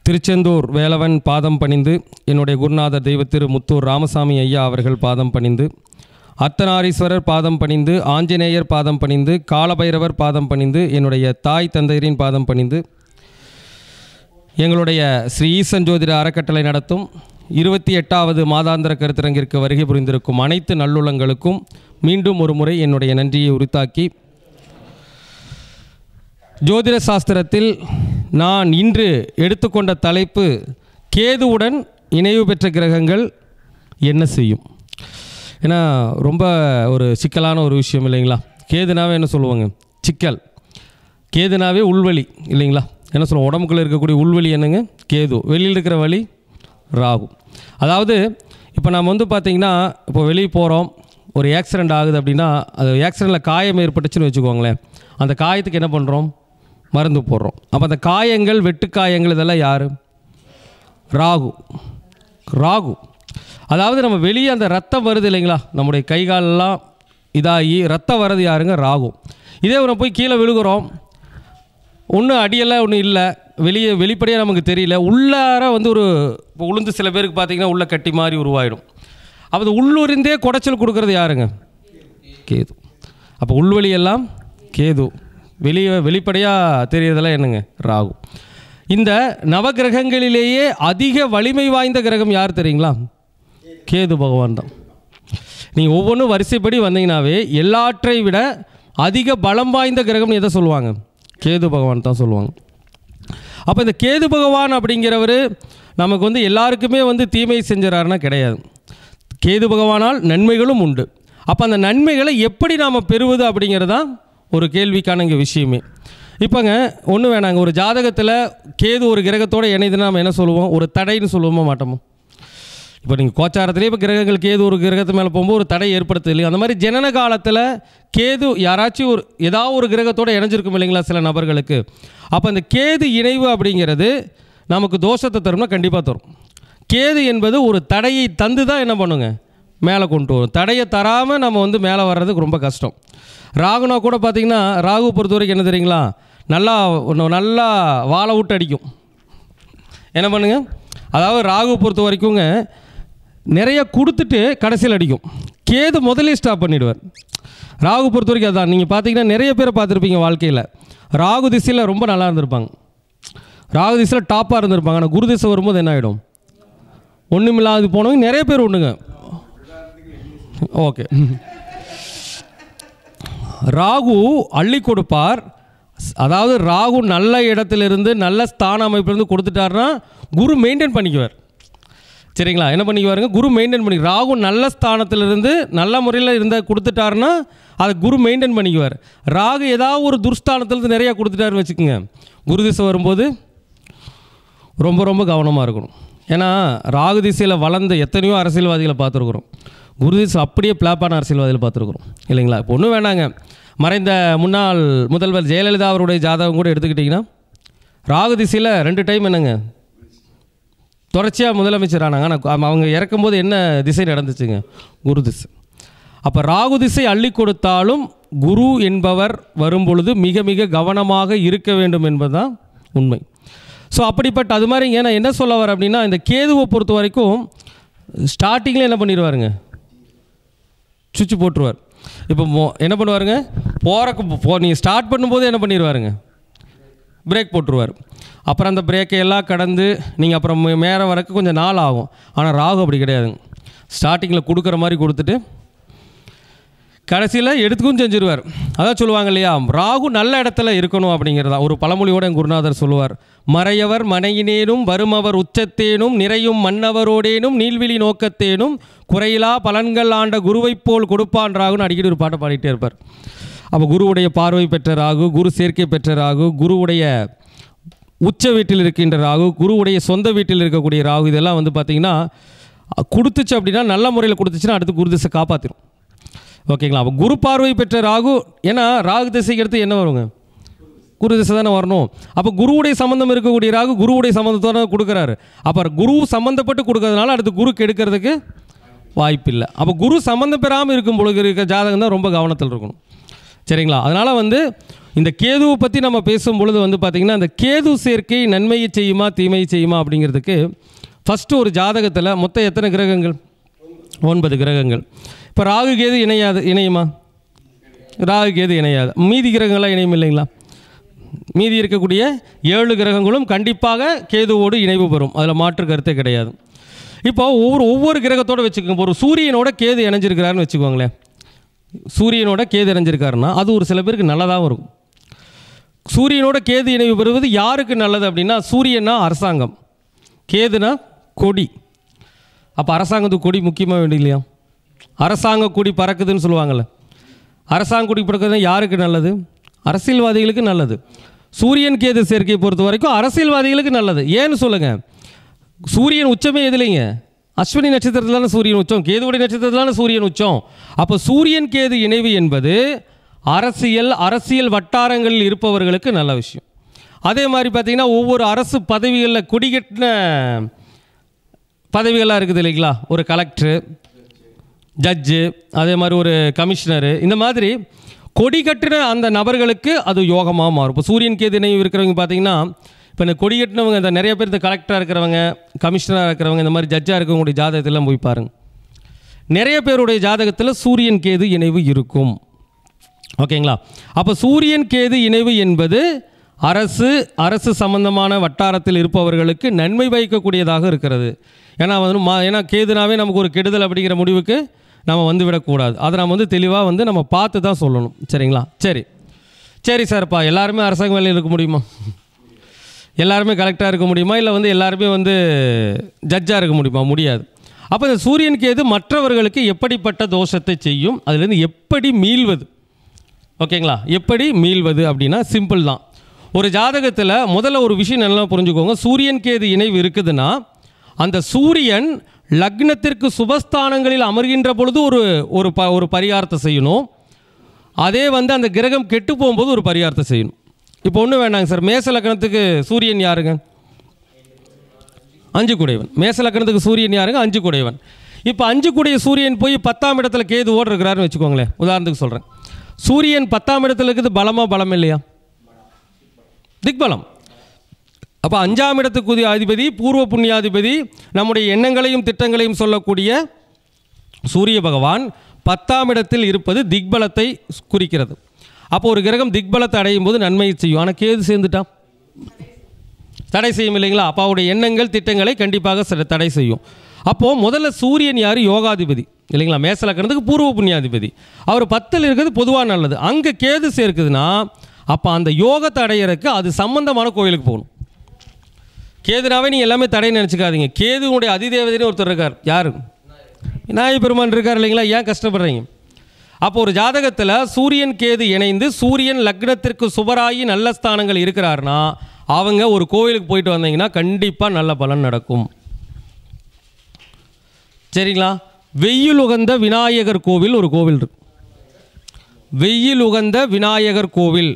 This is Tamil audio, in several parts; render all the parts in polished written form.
திருச்செந்தூர் வேலவன் பாதம் பணிந்து, என்னுடைய குருநாதர் தெய்வ திரு முத்தூர் ராமசாமி ஐயா அவர்கள் பாதம் பணிந்து, அர்த்தநாரீஸ்வரர் பாதம் பணிந்து, ஆஞ்சநேயர் பாதம் பணிந்து, காலபைரவர் பாதம் பணிந்து, என்னுடைய தாய் தந்தையரின் பாதம் பணிந்து, எங்களுடைய ஸ்ரீ ஈசன் ஜோதிட அறக்கட்டளை நடத்தும் 28வது மாதாந்திர கருத்தரங்கிற்கு வருகை புரிந்திருக்கும் அனைத்து நல்லுள்ளங்களுக்கும் மீண்டும் ஒரு முறை என்னுடைய நன்றியை உரித்தாக்கி, ஜோதிட சாஸ்திரத்தில் நான் இன்று எடுத்துக்கொண்ட தலைப்பு கேதுவுடன் இணைவு பெற்ற கிரகங்கள் என்ன செய்யும். ஏன்னா ரொம்ப ஒரு சிக்கலான ஒரு விஷயம் இல்லைங்களா. கேதுனாவே என்ன சொல்லுவாங்க, சிக்கல். கேதுனாவே உள்வலி இல்லைங்களா. என்ன சொல்லுவோம், உடம்புக்குள்ளே இருக்கக்கூடிய உள்வலி என்னங்க, கேது. வெளியில் இருக்கிற வலி ராகு. அதாவது இப்போ நம்ம வந்து பார்த்திங்கன்னா, இப்போ வெளியே போகிறோம், ஒரு ஆக்சிடெண்ட் ஆகுது அப்படின்னா, அது ஆக்சிடெண்ட்டில் காயம் ஏற்பட்டுச்சுன்னு வச்சுக்கோங்களேன். அந்த காயத்துக்கு என்ன பண்ணுறோம், மருந்து போடுறோம். அப்போ அந்த காயங்கள், வெட்டுக்காயங்கள், இதெல்லாம் யார், ராகு. ராகு அதாவது நம்ம வெளியே அந்த ரத்தம் வருது இல்லைங்களா, நம்முடைய கை காலெல்லாம் இதாகி ரத்தம் வர்றது யாருங்க, ராகு. இதே நம்ம போய் கீழே விழுகிறோம், ஒன்றும் அடியெல்லாம் ஒன்றும் இல்லை, வெளிப்படையாக நமக்கு தெரியல, உள்ளார வந்து ஒரு இப்போ உளுந்து சில பேருக்கு பார்த்திங்கன்னா உள்ள கட்டி மாதிரி உருவாயிடும். அப்போ உள்ளூரிந்தே குடைச்சல் கொடுக்கறது யாருங்க, கேது. அப்போ உள்வெளியெல்லாம் கேது, வெளிப்படையாக தெரியறதெல்லாம் என்னங்க, ராகு. இந்த நவகிரகங்களிலேயே அதிக வலிமை வாய்ந்த கிரகம் யார் தெரியுங்களா, கேது பகவான் தான். நீங்கள் ஒவ்வொன்றும் வரிசைப்படி வந்தீங்கன்னாவே எல்லாற்றை விட அதிக பலம் வாய்ந்த கிரகம்னு எதை சொல்லுவாங்க, கேது பகவான் தான் சொல்லுவாங்க. அப்போ இந்த கேது பகவான் அப்படிங்கிறவர் நமக்கு வந்து எல்லாருக்குமே வந்து தீமை செஞ்சுறாருன்னா கிடையாது. கேது பகவானால் நன்மைகளும் உண்டு. அப்போ அந்த நன்மைகளை எப்படி நாம் பெறுவது அப்படிங்கிறது தான் ஒரு கேள்விக்கான இங்கே விஷயமே. இப்போங்க ஒன்றும் வேணாங்க, ஒரு ஜாதகத்தில் கேது ஒரு கிரகத்தோடு இணைதுன்னா நம்ம என்ன சொல்லுவோம், ஒரு தடைன்னு சொல்லுவோமா மாட்டோமோ. இப்போ நீங்கள் கோச்சாரத்திலே இப்போ கிரகங்கள் கேது ஒரு கிரகத்து மேலே போகும்போது ஒரு தடை ஏற்படுத்து இல்லையா. அந்த மாதிரி ஜனன காலத்தில் கேது யாராச்சும் ஏதாவது ஒரு கிரகத்தோடு இணைஞ்சிருக்கும் இல்லைங்களா சில நபர்களுக்கு. அப்போ அந்த கேது இணைவு அப்படிங்கிறது நமக்கு தோஷத்தை தரும்னா கண்டிப்பாக தரும். கேது என்பது ஒரு தடையை தந்து தான் என்ன பண்ணுங்க, மேலே கொண்டு வரும். தடையை தராமல் நம்ம வந்து மேலே வர்றதுக்கு ரொம்ப கஷ்டம். ராகுனா கூட பார்த்திங்கன்னா, ராகு பொறுத்த வரைக்கும் என்ன தெரியுங்களா, நல்லா வாழை விட்டு அடிக்கும். என்ன பண்ணுங்க, அதாவது ராகு பொறுத்த வரைக்குங்க நிறைய கொடுத்துட்டு கடைசியில் அடிக்கும். கேது முதலே ஸ்டாப் பண்ணிவிடுவார். ராகு பொறுத்த வரைக்கும் அதுதான். நீங்கள் பார்த்தீங்கன்னா நிறைய பேரை பார்த்துருப்பீங்க வாழ்க்கையில், ராகு திசையில் ரொம்ப நல்லா இருந்திருப்பாங்க, ராகு திசையில் டாப்பாக இருந்திருப்பாங்க. ஆனால் குரு திசை வரும்போது என்ன ஆகிடும், ஒன்றுமில்லாது போனவங்க நிறைய பேர் உண்டுங்க. ஓகே, ராகு அள்ளி கொடுப்பார். அதாவது ராகு நல்ல இடத்துலேருந்து நல்ல ஸ்தான அமைப்பிலேருந்து கொடுத்துட்டாருன்னா குரு மெயின்டைன் பண்ணிக்குவார். சரிங்களா, என்ன பண்ணிக்குவாருங்க, குரு மெயின்டைன் பண்ணி. ராகு நல்ல ஸ்தானத்திலிருந்து நல்ல முறையில் இருந்தால் கொடுத்துட்டாருன்னா அதை குரு மெயின்டைன் பண்ணிக்குவார். ராகு ஏதாவது ஒரு துர்ஸ்தானத்துலேருந்து நிறையா கொடுத்துட்டாருன்னு வச்சுக்கோங்க, குரு திசை வரும்போது ரொம்ப ரொம்ப கவனமாக இருக்கணும். ஏன்னா ராகு திசையில் வளர்ந்த எத்தனையோ அரசியல்வாதிகளை பார்த்துருக்குறோம், குரு திசை அப்படியே பிளாப்பான அரசியல்வாதிகளை பார்த்துருக்குறோம் இல்லைங்களா. இப்போ ஒன்றும் வேணாங்க, மறைந்த முன்னாள் முதல்வர் ஜெயலலிதா அவருடைய ஜாதகம் கூட எடுத்துக்கிட்டிங்கன்னா ராகு திசையில் 2 டைம் என்னங்க தொடர்ச்சியாக முதலமைச்சர் ஆனாங்க. ஆனால் அவங்க இறக்கும்போது என்ன திசை நடந்துச்சுங்க, குரு திசை. அப்போ ராகு திசை அள்ளி கொடுத்தாலும் குரு என்பவர் வரும்பொழுது மிக மிக கவனமாக இருக்க வேண்டும் என்பதுதான் உண்மை. ஸோ அப்படிப்பட்ட அது மாதிரிங்க. நான் என்ன சொல்ல வரேன் அப்படின்னா, இந்த கேதுவை பொறுத்த வரைக்கும் ஸ்டார்டிங்கில் என்ன பண்ணிடுவாருங்க, சுவிட்ச் போட்டுருவார். இப்போ என்ன பண்ணுவாருங்க, நீங்கள் ஸ்டார்ட் பண்ணும்போது என்ன பண்ணிடுவாருங்க, பிரேக் போட்டுருவார். அப்புறம் அந்த பிரேக்கை எல்லாம் கடந்து நீங்கள் அப்புறம் மேலே வரக்கு கொஞ்சம் நாள் ஆகும். ஆனால் ராகு அப்படி கிடையாதுங்க, ஸ்டார்டிங்கில் கொடுக்குற மாதிரி கொடுத்துட்டு கடைசியில் எடுத்துக்கும் செஞ்சுருவார். அதான் சொல்லுவாங்க இல்லையா, ராகு நல்ல இடத்துல இருக்கணும் அப்படிங்கிறதா ஒரு பழமொழியோட என் குருநாதர் சொல்லுவார். மறையவர் மனையினேனும் வருமவர் உச்சத்தேனும் நிறையும் மன்னவரோடேனும் நீள்விழி நோக்கத்தேனும் குறையிலா பலன்கள் ஆண்ட குருவைப் போல் கொடுப்பான் ராகுன்னு அடிக்கடி ஒரு பாட்டை பாடிட்டே இருப்பார். அப்போ குருவுடைய பார்வை பெற்ற ராகு, குரு சேர்க்கை பெற்ற ராகு, குருவுடைய உச்ச வீட்டில் இருக்கின்ற ராகு, குருவுடைய சொந்த வீட்டில் இருக்கக்கூடிய ராகு, இதெல்லாம் வந்து பார்த்திங்கன்னா கொடுத்துச்சு அப்படின்னா நல்ல முறையில் கொடுத்துச்சுன்னா அடுத்து குரு திசை காப்பாற்றிடும். ஓகேங்களா. அப்போ குரு பார்வை பெற்ற ராகு, ஏன்னா ராகு திசைக்கு எடுத்து என்ன வருங்க, குரு திசை தானே வரணும். அப்போ குருவுடைய சம்மந்தம் இருக்கக்கூடிய ராகு குருவுடைய சம்மந்தத்தோடு கொடுக்குறாரு. அப்போ குரு சம்மந்தப்பட்டு கொடுக்கறதுனால அடுத்து குரு கெடுக்கிறதுக்கு வாய்ப்பு இல்லை. அப்போ குரு சம்மந்தம் பெறாமல் இருக்கும் பொழுது இருக்க ஜாதகம் தான் ரொம்ப கவனத்தில் இருக்கணும். சரிங்களா. அதனால் வந்து இந்த கேதுவை பற்றி நம்ம பேசும் பொழுது வந்து பார்த்திங்கன்னா அந்த கேது சேர்க்கை நன்மையை செய்யுமா தீமையை செய்யுமா அப்படிங்கிறதுக்கு ஃபஸ்ட்டு ஒரு ஜாதகத்தில் மொத்தம் எத்தனை கிரகங்கள்? 9 கிரகங்கள். இப்போ ராகு கேது இணையுமா? ராகு கேது இணையாது. மீதி கிரகங்களாக இணையும் இல்லைங்களா? மீதி இருக்கக்கூடிய 7 கிரகங்களும் கண்டிப்பாக கேதுவோடு இணைவு பெறும், அதில் மாற்று கருத்தே கிடையாது. இப்போ ஒவ்வொரு கிரகத்தோடு வச்சுக்கோங்க. ஒரு சூரியனோட கேது இணைஞ்சிருக்கிறாருன்னு வச்சுக்கோங்களேன். சூரியனோட கேது இணைஞ்சிருக்காருன்னா அது ஒரு சில பேருக்கு நல்லதாகவும் இருக்கும். சூரியனோட கேது இணைவு பெறுவது யாருக்கு நல்லது அப்படின்னா, சூரியனா அரசாங்கம், கேதுனா கொடி. அப்போ அரசாங்கத்துக்கு கொடி முக்கியமாக வேண்டிய இல்லையா? அரசாங்க கொடி பறக்குதுன்னு சொல்லுவாங்கள்ல. அரசாங்க கொடி பறக்குதுன்னா யாருக்கு நல்லது? அரசியல்வாதிகளுக்கு நல்லது. சூரியன் கேது சேர்க்கையை பொறுத்த வரைக்கும் அரசியல்வாதிகளுக்கு நல்லது. ஏன்னு சொல்லுங்கள், சூரியன் உச்சமே எதுலைங்க? அஸ்வினி நட்சத்திரத்திலான சூரியன் உச்சம், கேதுவுடைய நட்சத்திரத்திலான சூரியன் உச்சம். அப்போ சூரியன் கேது இணைவு என்பது அரசியல் வட்டாரங்களில் இருப்பவர்களுக்கு நல்ல விஷயம். அதே மாதிரி பார்த்திங்கன்னா ஒவ்வொரு அரசு பதவிகளில் கொடிகட்டின பதவிகளாக இருக்குது இல்லைங்களா? ஒரு கலெக்டரு, ஜட்ஜு, அதே மாதிரி ஒரு கமிஷனரு, இந்த மாதிரி கொடி கட்டின அந்த நபர்களுக்கு அது யோகமாக மாறும். இப்போ சூரியன் கேது இணைவு இருக்கிறவங்க பார்த்திங்கன்னா, இப்போ இந்த கொடி கட்டினவங்க இந்த நிறைய பேர் இந்த கலெக்டராக இருக்கிறவங்க, கமிஷனராக இருக்கிறவங்க, இந்த மாதிரி ஜட்ஜாக இருக்கிறவங்களுடைய ஜாதகத்திலாம் போய் பாருங்கள். நிறைய பேருடைய ஜாதகத்தில் சூரியன் கேது இணைவு இருக்கும். ஓகேங்களா? அப்போ சூரியன் கேது இணைவு என்பது அரசு சம்பந்தமான வட்டாரத்தில் இருப்பவர்களுக்கு நன்மை பயக்கக்கூடியதாக இருக்கிறது. ஏன்னா கேதுனாவே நமக்கு ஒரு கெடுதல் அப்படிங்கிற முடிவுக்கு நம்ம விடக்கூடாது. அதை நம்ம தெளிவாக நம்ம பார்த்து தான் சொல்லணும். சரிங்களா? சரி சார்ப்பா, எல்லாருமே அரசாங்க வேலையில் இருக்க முடியுமா? எல்லாருமே கலெக்டராக இருக்க முடியுமா? இல்லை எல்லாருமே ஜட்ஜாக இருக்க முடியுமா? முடியாது. அப்போ இந்த சூரியன் கேது மற்றவர்களுக்கு எப்படிப்பட்ட தோஷத்தை செய்யும், அதுலேருந்து எப்படி மீள்வது? ஓகேங்களா? எப்படி மீள்வது அப்படின்னா சிம்பிள் தான். ஒரு ஜாதகத்தில் முதல்ல ஒரு விஷயம் நல்லா புரிஞ்சுக்கோங்க. சூரியன் கேது இணைவு இருக்குதுன்னா அந்த சூரியன் லக்னத்திற்கு சுபஸ்தானங்களில் அமர்கின்ற பொழுது ஒரு பரிகாரத்தை செய்யணும். அதே அந்த கிரகம் கெட்டு போகும்போது ஒரு பரிகாரத்தை செய்யணும். இப்போ ஒன்றும் வேண்டாங்க சார், மேச லக்னத்துக்கு சூரியன் யாருங்க? 5 குடையவன். மேச லக்னத்துக்கு சூரியன் யாருங்க? 5 குடையவன். இப்போ 5 குடைய சூரியன் போய் 10ஆம் இடத்துல கேது இருக்கிறாருன்னு வச்சுக்கோங்களேன். உதாரணத்துக்கு சொல்கிறேன். சூரியன் 10ஆம் இடத்துல இருக்குது, பலம் இல்லையா? திக்பலம். அப்போ 5ஆம் இடத்துக்கு அதிபதி, பூர்வ புண்ணியாதிபதி, நம்முடைய எண்ணங்களையும் திட்டங்களையும் சொல்லக்கூடிய சூரிய பகவான் 10ஆம் இடத்தில் இருப்பது திக்பலத்தை குறிக்கிறது. அப்போ ஒரு கிரகம் திக்பலத்தை அடையும் போது நன்மையை செய்யும். ஆனால் கேது சேர்ந்துட்டான் தடை செய்யும் இல்லைங்களா? அப்போ அவருடைய எண்ணங்கள் திட்டங்களை கண்டிப்பாக தடை செய்யும். அப்போது முதல்ல சூரியன் யார்? யோகாதிபதி இல்லைங்களா? மேச லக்னத்துக்கு பூர்வ புண்ணியாதிபதி. அவர் 10ல் இருக்கிறது பொதுவாக நல்லது. அங்கே கேது சேர்க்குதுன்னா அப்போ அந்த யோகத்தை அடையிறதுக்கு அது சம்பந்தமான கோயிலுக்கு போகணும். கேதுனாவே நீங்கள் எல்லாமே தடைன்னு நினச்சிக்காதீங்க. கேதுனுடைய அதிதேவதைன்னு ஒருத்தர் இருக்கார். யார்? விநாயகப் பெருமான் இருக்கார் இல்லைங்களா? ஏன் கஷ்டப்படுறீங்க? அப்போ ஒரு ஜாதகத்தில் சூரியன் கேது இணைந்து சூரியன் லக்னத்திற்கு சுபராகி நல்ல ஸ்தானங்கள் இருக்கிறார்னா அவங்க ஒரு கோவிலுக்கு போயிட்டு வந்தீங்கன்னா கண்டிப்பாக நல்ல பலன் நடக்கும். சரிங்களா? வெயில் உகந்த விநாயகர் கோவில் ஒரு கோவில் இருக்கு. வெயில் உகந்த விநாயகர் கோவில்.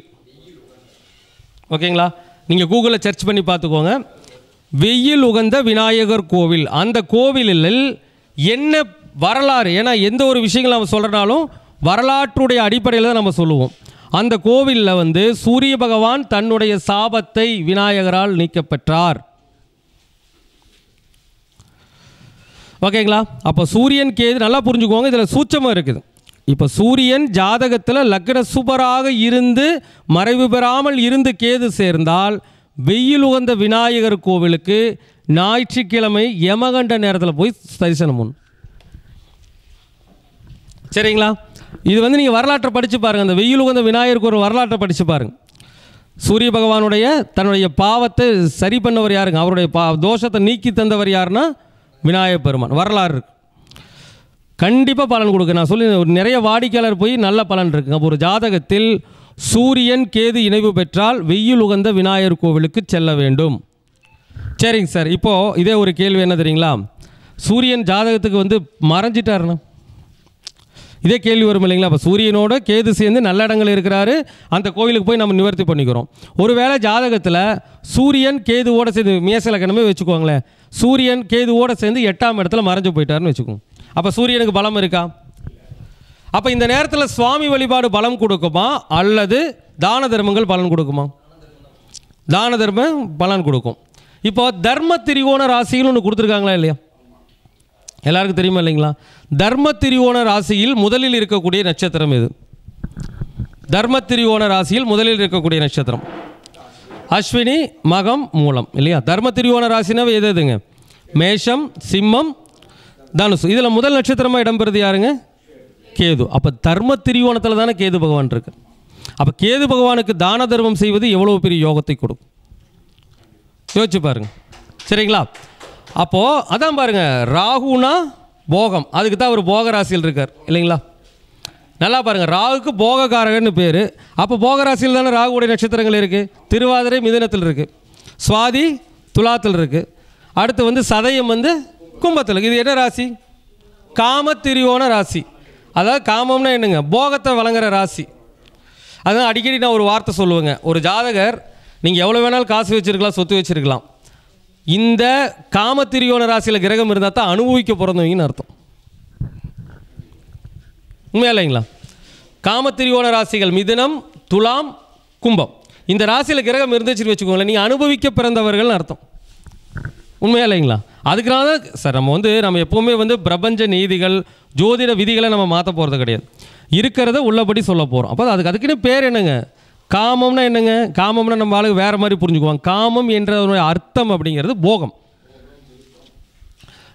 ஓகேங்களா? நீங்கள் கூகுளில் சர்ச் பண்ணி பார்த்துக்கோங்க. வெயில் உகந்த விநாயகர் கோவில். அந்த கோவிலில் என்ன வரலாறு? ஏன்னா எந்த ஒரு விஷயங்கள் நம்ம சொல்கிறனாலும் வரலாற்றுடைய அடிப்படையில் தான் நம்ம சொல்லுவோம். அந்த கோவிலில் சூரிய பகவான் தன்னுடைய சாபத்தை விநாயகரால் நீக்கப்பெற்றார். ஓகேங்களா? அப்போ சூரியன் கேது நல்லா புரிஞ்சுக்கோங்க, இதில் சூட்சமாக இருக்குது. இப்போ சூரியன் ஜாதகத்தில் லக்ன சூப்பராக இருந்து மறைவு பெறாமல் இருந்து கேது சேர்ந்தால் வெயில் உகந்த விநாயகர் கோவிலுக்கு ஞாயிற்றுக்கிழமை யமகண்ட நேரத்தில் போய் தரிசனம் பண்ணணும். சரிங்களா? இது நீங்கள் வரலாற்றை படித்து பாருங்கள். அந்த வெயில் உகந்த விநாயகருக்கு ஒரு வரலாற்றை படித்து பாருங்கள். சூரிய பகவானுடைய தன்னுடைய பாவத்தை சரி பண்ணவர் யாருங்க? அவருடைய தோஷத்தை நீக்கி தந்தவர் யாருன்னா விநாயகப் பெருமான். வரலாறு இருக்குது, கண்டிப்பாக பலன் கொடுக்கு. நான் சொல்லி நிறைய வாடிக்கையாளர் போய் நல்ல பலன் இருக்குங்க. அப்போ ஒரு ஜாதகத்தில் சூரியன் கேது இணைவு பெற்றால் வெயில் உகந்த விநாயகர் கோவிலுக்கு செல்ல வேண்டும். சரிங்க சார், இப்போது இதே ஒரு கேள்வி என்ன தெரியுங்களா? சூரியன் ஜாதகத்துக்கு மறைஞ்சிட்டாருண்ணா, இதே கேள்வி வரும் இல்லைங்களா? அப்போ சூரியனோட கேது சேர்ந்து நல்ல இடங்கள் இருக்கிறாரு, அந்த கோவிலுக்கு போய் நம்ம நிவர்த்தி பண்ணிக்கிறோம். ஒருவேளை ஜாதகத்தில் சூரியன் கேதுவோடு சேர்ந்து மேச லக்னமே வச்சுக்கோங்களேன், சூரியன் கேதுவோடு சேர்ந்து 8ஆம் இடத்துல மறைஞ்சு போயிட்டாருன்னு வச்சுக்கோங்க. அப்போ சூரியனுக்கு பலம் இருக்கா? அப்போ இந்த நேரத்தில் சுவாமி வழிபாடு பலம் கொடுக்குமா அல்லது தான தர்மங்கள் பலன் கொடுக்குமா? தான தர்மம் பலன் கொடுக்கும். இப்போ தர்ம திரிகோண ராசிகள் ஒன்று கொடுத்துருக்காங்களா இல்லையா? எல்லாருக்கும் தெரியுமா இல்லைங்களா? தர்ம திரிகோண ராசியில் முதலில் இருக்கக்கூடிய நட்சத்திரம் எது? தர்ம திரிகோண ராசியில் முதலில் இருக்கக்கூடிய நட்சத்திரம் அஸ்வினி, மகம், மூலம் இல்லையா? தர்ம திரிகோண ராசினாவே எது எதுங்க? மேஷம், சிம்மம், தனுசு. இதில் முதல் நட்சத்திரமாக இடம்பெறுது யாருங்க? கேது. அப்போ தர்ம திரிகோணத்தில் தானே கேது பகவான் இருக்கு. அப்போ கேது பகவானுக்கு தான தர்மம் செய்வது எவ்வளோ பெரிய யோகத்தை கொடுக்கும் யோசிச்சு பாருங்க. சரிங்களா? அப்போது அதான் பாருங்கள், ராகுனா போகம், அதுக்கு தான் அவர் போக ராசியில் இருக்கார் இல்லைங்களா? நல்லா பாருங்கள், ராகுக்கு போகக்காரகன்னு பேர். அப்போ போக ராசியில் தானே ராகுடைய நட்சத்திரங்கள் இருக்குது. திருவாதிரை மிதுனத்தில் இருக்குது, சுவாதி துலாத்தில் இருக்குது, அடுத்து வந்து சதயம் வந்து கும்பத்தில் இருக்குது. இது என்ன ராசி? காம திரிகோண ராசி. அதாவது காமம்னா என்னங்க? போகத்தை வழங்குற ராசி. அதுதான் அடிக்கடி நான் ஒரு வார்த்தை சொல்லுவேங்க, ஒரு ஜாதகர் நீங்கள் எவ்வளோ வேணாலும் காசு வச்சுருக்கலாம், சொத்து வச்சுருக்கலாம், இந்த காம திரிகோண ராசியில் கிரகம் இருந்தால் தான் அனுபவிக்க பிறந்தவங்கன்னு அர்த்தம். உண்மையா இல்லைங்களா? காம திரிகோண ராசிகள் மிதுனம், துலாம், கும்பம், இந்த ராசியில் கிரகம் இருந்துச்சுன்னு வச்சுக்கோங்களேன், நீங்கள் அனுபவிக்க பிறந்தவர்கள்னு அர்த்தம். உண்மையா இல்லைங்களா? அதுக்குனால தான் சார் நம்ம எப்போவுமே பிரபஞ்ச நீதிகள், ஜோதிட விதிகளை நம்ம மாற்ற போகிறது கிடையாது, இருக்கிறத உள்ளபடி சொல்ல போகிறோம். அப்போ அதுக்குன்னு பேர் என்னங்க? காமம்னா என்னங்க? காமம்னா நம்ம ஆளுக்கு வேறு மாதிரி புரிஞ்சுக்குவாங்க. காமம் என்ற அர்த்தம் அப்படிங்கிறது போகம்.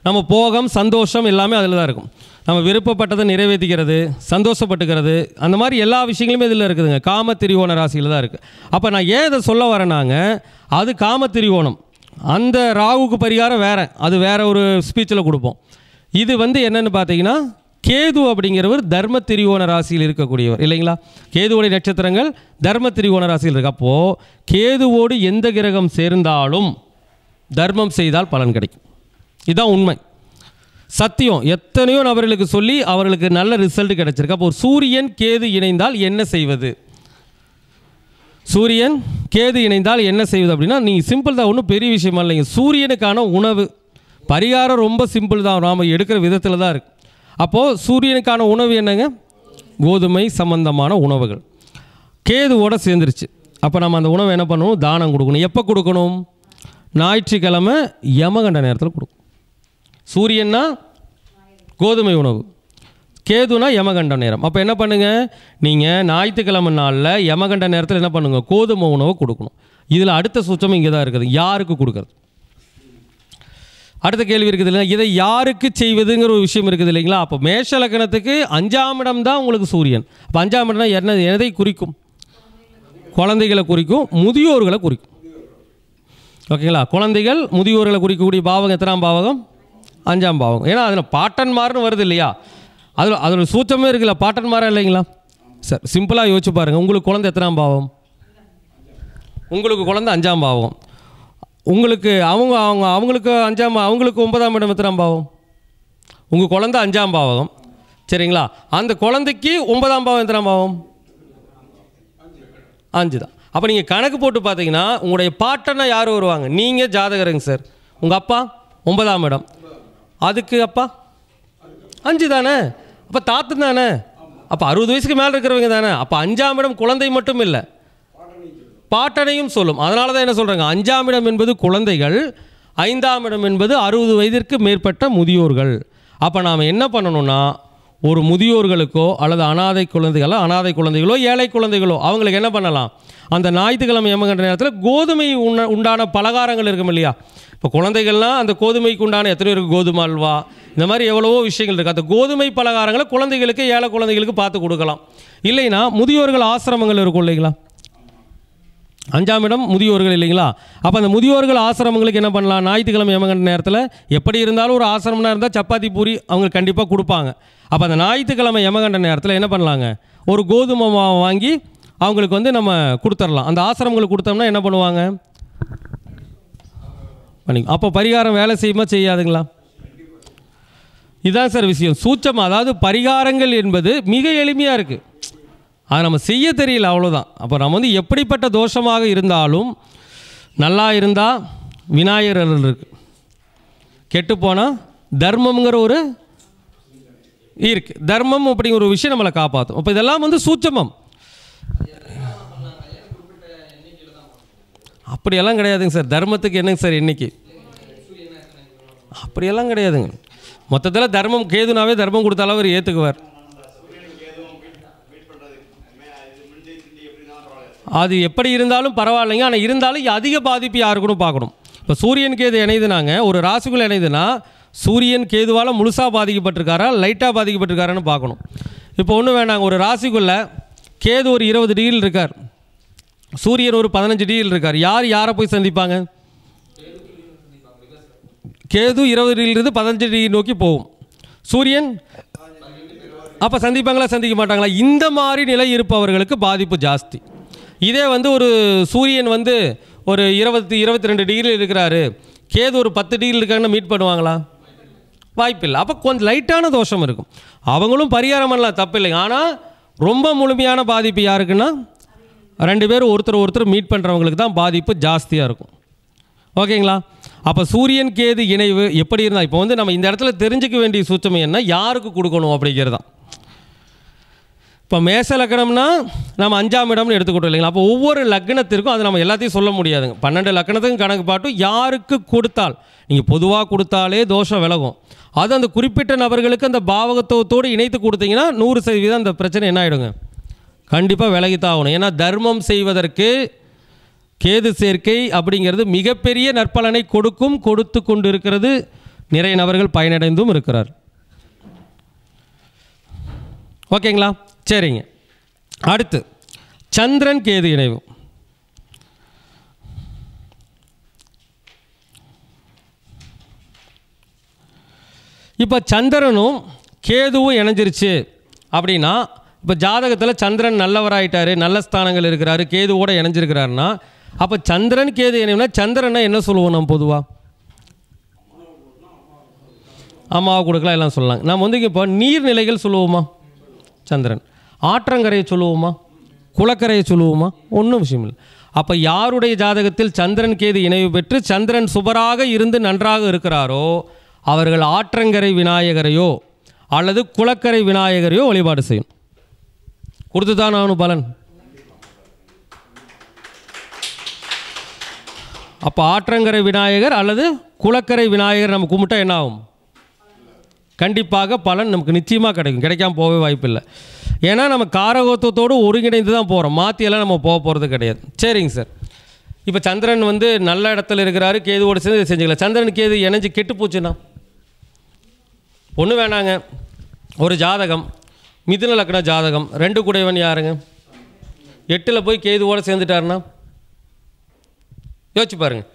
நம்ம போகம், சந்தோஷம் எல்லாமே அதில் தான் இருக்கும். நம்ம விருப்பப்பட்டதை நிறைவேற்றிக்கிறது, சந்தோஷப்பட்டுக்கிறது, அந்த மாதிரி எல்லா விஷயங்களுமே இதில் இருக்குதுங்க. காம திரிகோண ராசியில் தான் இருக்குது. அப்போ நான் ஏன் இதை சொல்ல வரேனாங்க, அது காம திரிகோணம். அந்த ராகுக்கு பரிகாரம் வேறு, அது வேறு ஒரு ஸ்பீச்சில் கொடுப்போம். இது என்னென்னு பார்த்தீங்கன்னா, கேது அப்படிங்கிறவர் தர்ம திரிகோண ராசியில் இருக்கக்கூடியவர் இல்லைங்களா? கேதுவோடைய நட்சத்திரங்கள் தர்ம திரிகோண ராசியில் இருக்கு. அப்போது கேதுவோடு எந்த கிரகம் சேர்ந்தாலும் தர்மம் செய்தால் பலன் கிடைக்கும். இதுதான் உண்மை, சத்தியம். எத்தனையோ நபர்களுக்கு சொல்லி அவர்களுக்கு நல்ல ரிசல்ட் கிடைச்சிருக்கு. அப்போ ஒரு சூரியன் கேது இணைந்தால் என்ன செய்வது? சூரியன் கேது இணைந்தால் என்ன செய்வது அப்படின்னா, நீங்கள் சிம்பிள் தான், ஒன்றும் பெரிய விஷயமா இல்லைங்க. சூரியனுக்கான உணவு பரிகாரம் ரொம்ப சிம்பிள் தான், நாம் எடுக்கிற விதத்தில் தான் இருக்குது. அப்போது சூரியனுக்கான உணவு என்னங்க? கோதுமை சம்பந்தமான உணவுகள் கேதுவோடு சேர்ந்துருச்சு. அப்போ நம்ம அந்த உணவை என்ன பண்ணணும்? தானம் கொடுக்கணும். எப்போ கொடுக்கணும்? ஞாயிற்றுக்கிழமை யமகண்ட நேரத்தில் கொடுக்கணும். சூரியன்னா கோதுமை உணவு, கேதுனா யமகண்ட நேரம். அப்போ என்ன பண்ணுங்கள், நீங்கள் ஞாயிற்றுக்கிழமை நாளில் யமகண்ட நேரத்தில் என்ன பண்ணுங்கள்? கோதுமை உணவை கொடுக்கணும். இதில் அடுத்த சூச்சம் இங்கே தான் இருக்குது, யாருக்கு கொடுக்குறது? அடுத்த கேள்வி இருக்குது இல்லைங்களா, இதை யாருக்கு செய்வதுங்கிற ஒரு விஷயம் இருக்குது இல்லைங்களா? அப்போ மேஷ லக்னத்துக்கு 5ஆம் இடம் தான் உங்களுக்கு சூரியன். அப்போ 5ஆம் இடம் எதை குறிக்கும்? குழந்தைகளை குறிக்கும், முதியோர்களை குறிக்கும். ஓகேங்களா? குழந்தைகள், முதியோர்களை குறிக்கக்கூடிய பாவகம் எத்தனாம் பாவகம்? 5ஆம் பாவகம். ஏன்னா அதில் பாட்டன்மார்னு வருது இல்லையா? அதோட சூச்சமே இருக்குல்ல, பாட்டன்மாரா இல்லைங்களா? சார் சிம்பிளாக யோசிச்சு பாருங்கள், உங்களுக்கு குழந்தை எத்தனாம் பாவம்? உங்களுக்கு குழந்தை 5ஆம் பாவம். உங்களுக்கு அவங்களுக்கு 5ஆம், அவங்களுக்கு 9ஆம் இடம் எத்தனாம் பாவம்? உங்கள் குழந்தை 5ஆம் பாவகம் சரிங்களா? அந்த குழந்தைக்கு 9ஆம் பாவம் எத்தனாம் பாவம்? 5 தான். அப்போ நீங்கள் கணக்கு போட்டு பார்த்தீங்கன்னா உங்களுடைய பாட்டனை யார் வருவாங்க? நீங்கள் ஜாதகருங்க சார், உங்கள் அப்பா 9ஆம் இடம், அதுக்கு அப்பா 5 தானே, அப்போ தாத்தன் தானே, அப்போ 60 வயசுக்கு மேலே இருக்கிறவங்க தானே. அப்போ 5ஆம் இடம் குழந்தை மட்டும் இல்லை, பாட்டனையும் சொல்லும். அதனால தான் என்ன சொல்கிறாங்க, 5ஆம் இடம் என்பது குழந்தைகள், 5ஆம் இடம் என்பது 60 வயதிற்கு மேற்பட்ட முதியோர்கள். அப்போ நாம் என்ன பண்ணணும்னா, ஒரு முதியோர்களுக்கோ அல்லது அனாதை குழந்தைகளோ ஏழை குழந்தைகளோ அவங்களுக்கு என்ன பண்ணலாம், அந்த ஞாயிற்றுக்கிழமை யமகண்ட நேரத்தில் கோதுமை உண்டான பலகாரங்கள் இருக்கும் இல்லையா? இப்போ குழந்தைகள்லாம் அந்த கோதுமைக்கு உண்டான எத்தனை இருக்குது, கோதுமை அல்வா, இந்த மாதிரி எவ்வளவோ விஷயங்கள் இருக்குது. அந்த கோதுமை பலகாரங்களை குழந்தைகளுக்கு, ஏழை குழந்தைகளுக்கு பார்த்து கொடுக்கலாம். இல்லைன்னா முதியோர்கள் ஆசிரமங்கள் இருக்கும் இல்லைங்களா? 5ஆம் இடம் முதியோர்கள் இல்லைங்களா? அப்போ அந்த முதியோர்கள் ஆசிரமங்களுக்கு என்ன பண்ணலாம், ஞாயிற்றுக்கிழமை யமகண்ட நேரத்தில் எப்படி இருந்தாலும் ஒரு ஆசிரமம்னா இருந்தால் சப்பாத்தி பூரி அவங்களுக்கு கண்டிப்பாக கொடுப்பாங்க. அப்போ அந்த ஞாயிற்றுக்கிழமை யமகண்ட நேரத்தில் என்ன பண்ணலாங்க, ஒரு கோதுமை மாவை வாங்கி அவங்களுக்கு நம்ம கொடுத்துடலாம். அந்த ஆசிரமங்களுக்கு கொடுத்தோம்னா என்ன பண்ணுவாங்க, அப்போ பரிகாரம் வேலை செய்யுமா செய்யாதுங்களா? இதுதான் சார் விஷயம், சூட்சம். அதாவது பரிகாரங்கள் என்பது மிக எளிமையாக இருக்குது, அதை நம்ம செய்ய தெரியல, அவ்வளோதான். அப்போ நம்ம எப்படிப்பட்ட தோஷமாக இருந்தாலும் நல்லா இருந்தால் விநாயகர் இருக்குது, கெட்டுப்போனால் தர்மம்ங்கிற ஒரு இருக்குது, தர்மம் அப்படிங்கிற ஒரு விஷயம் நம்மளை காப்பாற்றும். அப்போ இதெல்லாம் சூட்சமம். அப்படியெல்லாம் கிடையாதுங்க சார். தர்மத்துக்கு என்னங்க சார் எண்ணிக்கை? அப்படியெல்லாம் கிடையாதுங்க. மொத்தத்தில் தர்மம் கேதுனாவே தர்மம் கொடுத்தாலும் அவர் ஏற்றுக்குவார். அது எப்படி இருந்தாலும் பரவாயில்லைங்க. ஆனால் இருந்தாலும் அதிக பாதிப்பு யாருக்குன்னு பார்க்கணும். இப்போ சூரியன் கேது இணையுதுனாங்க, ஒரு ராசிக்குள்ளே இணையுதுன்னா சூரியன் கேதுவால் முழுசாக பாதிக்கப்பட்டிருக்காரா லைட்டாக பாதிக்கப்பட்டிருக்காரான்னு பார்க்கணும். இப்போ ஒன்றும் வேணாங்க, ஒரு ராசிக்குள்ளே கேது ஒரு 20 டிகிரியில் இருக்கார், சூரியன் ஒரு 15 டிகிரியில் இருக்கார். யார் யாரை போய் சந்திப்பாங்க? கேது 20 டிகிரிலிருந்து 15 டிகிரி நோக்கி போகும். சூரியன் அப்போ சந்திப்பாங்களா சந்திக்க மாட்டாங்களா? இந்த மாதிரி நிலை இருப்பவர்களுக்கு பாதிப்பு ஜாஸ்தி. இதே வந்து ஒரு சூரியன் வந்து ஒரு 22 டிகிரியில் இருக்கிறாரு, கேது ஒரு 10 டிகிரியில் இருக்காங்கன்னு மீட் பண்ணுவாங்களா? வாய்ப்பில்லை. அப்போ கொஞ்சம் லைட்டான தோஷம் இருக்கும், அவங்களும் பரிகாரம் பண்ணலாம், தப்பு இல்லைங்க. ஆனால் ரொம்ப முழுமையான பாதிப்பு யாருக்குன்னா 2 பேரும் ஒருத்தர் மீட் பண்ணுறவங்களுக்கு தான் பாதிப்பு ஜாஸ்தியாக இருக்கும். ஓகேங்களா? அப்போ சூரியன் கேது இணைவு எப்படி இருந்தால், இப்போ வந்து நம்ம இந்த இடத்துல தெரிஞ்சிக்க வேண்டிய சூட்சம் என்ன, யாருக்கு கொடுக்கணும் அப்படிங்கிறது தான். இப்போ மேச லக்னம்னா நம்ம 5ஆம் இடம்னு எடுத்துக்கிட்டோம் இல்லைங்களா? அப்போ ஒவ்வொரு லக்னத்திற்கும் அது நம்ம எல்லாத்தையும் சொல்ல முடியாதுங்க. 12 லக்னத்துக்கும் கணக்கு பாட்டும் யாருக்கு கொடுத்தால், நீங்கள் பொதுவாக கொடுத்தாலே தோஷம் விலகும். அது அந்த குறிப்பிட்ட நபர்களுக்கு அந்த பாவகத்துவத்தோடு இணைத்து கொடுத்தீங்கன்னா 100% அந்த பிரச்சனை என்ன ஆகிடுங்க, கண்டிப்பாக விலகித்தான் ஆகணும். ஏன்னா தர்மம் செய்வதற்கு கேது சேர்க்கை அப்படிங்கிறது மிகப்பெரிய நற்பலனை கொடுத்து கொண்டு இருக்கிறது. நிறைய நபர்கள் பயனடைந்தும் இருக்கிறார். ஓகேங்களா? சரிங்க. அடுத்து சந்திரன் கேது இணைவு. இப்போ சந்திரனும் கேதுவும் இணைஞ்சிருச்சு அப்படின்னா, இப்போ ஜாதகத்தில் சந்திரன் நல்லவராயிட்டார், நல்ல ஸ்தானங்கள் இருக்கிறாரு, கேதுவோட இணைஞ்சிருக்கிறாருன்னா, அப்போ சந்திரன் கேது இணைவுனா சந்திரனை என்ன சொல்லுவோம் நம்ம பொதுவாக? அம்மாவை கொடுக்கலாம் எல்லாம் சொல்லலாம். நம்ம வந்து இப்போ நீர்நிலைகள் சொல்லுவோமா? சந்திரன். ஆற்றங்கரையை சொல்லுவோமா? குளக்கரையை சொல்லுவோமா? ஒன்றும் விஷயம் இல்லை. அப்போ யாருடைய ஜாதகத்தில் சந்திரன் கேது இணைவு பெற்று சந்திரன் சுபராக இருந்து நன்றாக இருக்கிறாரோ அவர்கள் ஆற்றங்கரை விநாயகரையோ அல்லது குளக்கரை விநாயகரையோ வழிபாடு செய்யும். கொடுத்து தான் ஆகணும் பலன். அப்போ ஆற்றங்கரை விநாயகர் அல்லது குளக்கரை விநாயகர் நம்ம கும்பிட்டா என்ன ஆகும்? கண்டிப்பாக பலன் நமக்கு நிச்சயமாக கிடைக்கும், கிடைக்காம போகவே வாய்ப்பில்லை. ஏன்னா நம்ம காரகோத்துவத்தோடு ஒருங்கிணைந்து தான் போகிறோம், மாற்றியெல்லாம் நம்ம போக போகிறது கிடையாது. சரிங்க சார். இப்போ சந்திரன் வந்து நல்ல இடத்துல இருக்கிறாரு, கேதுவோடு சேர்ந்து செஞ்சுக்கலாம். சந்திரன் கேது இணைஞ்சு கெட்டு போச்சுன்னா ஒன்றும் வேணாங்க. ஒரு ஜாதகம் மிதுன லக்ன ஜாதகம், 2 குடையவன் யாருங்க? 8ல் போய் கேதுவோடு சேர்ந்துட்டாருன்னா யோசிச்சு பாருங்கள்.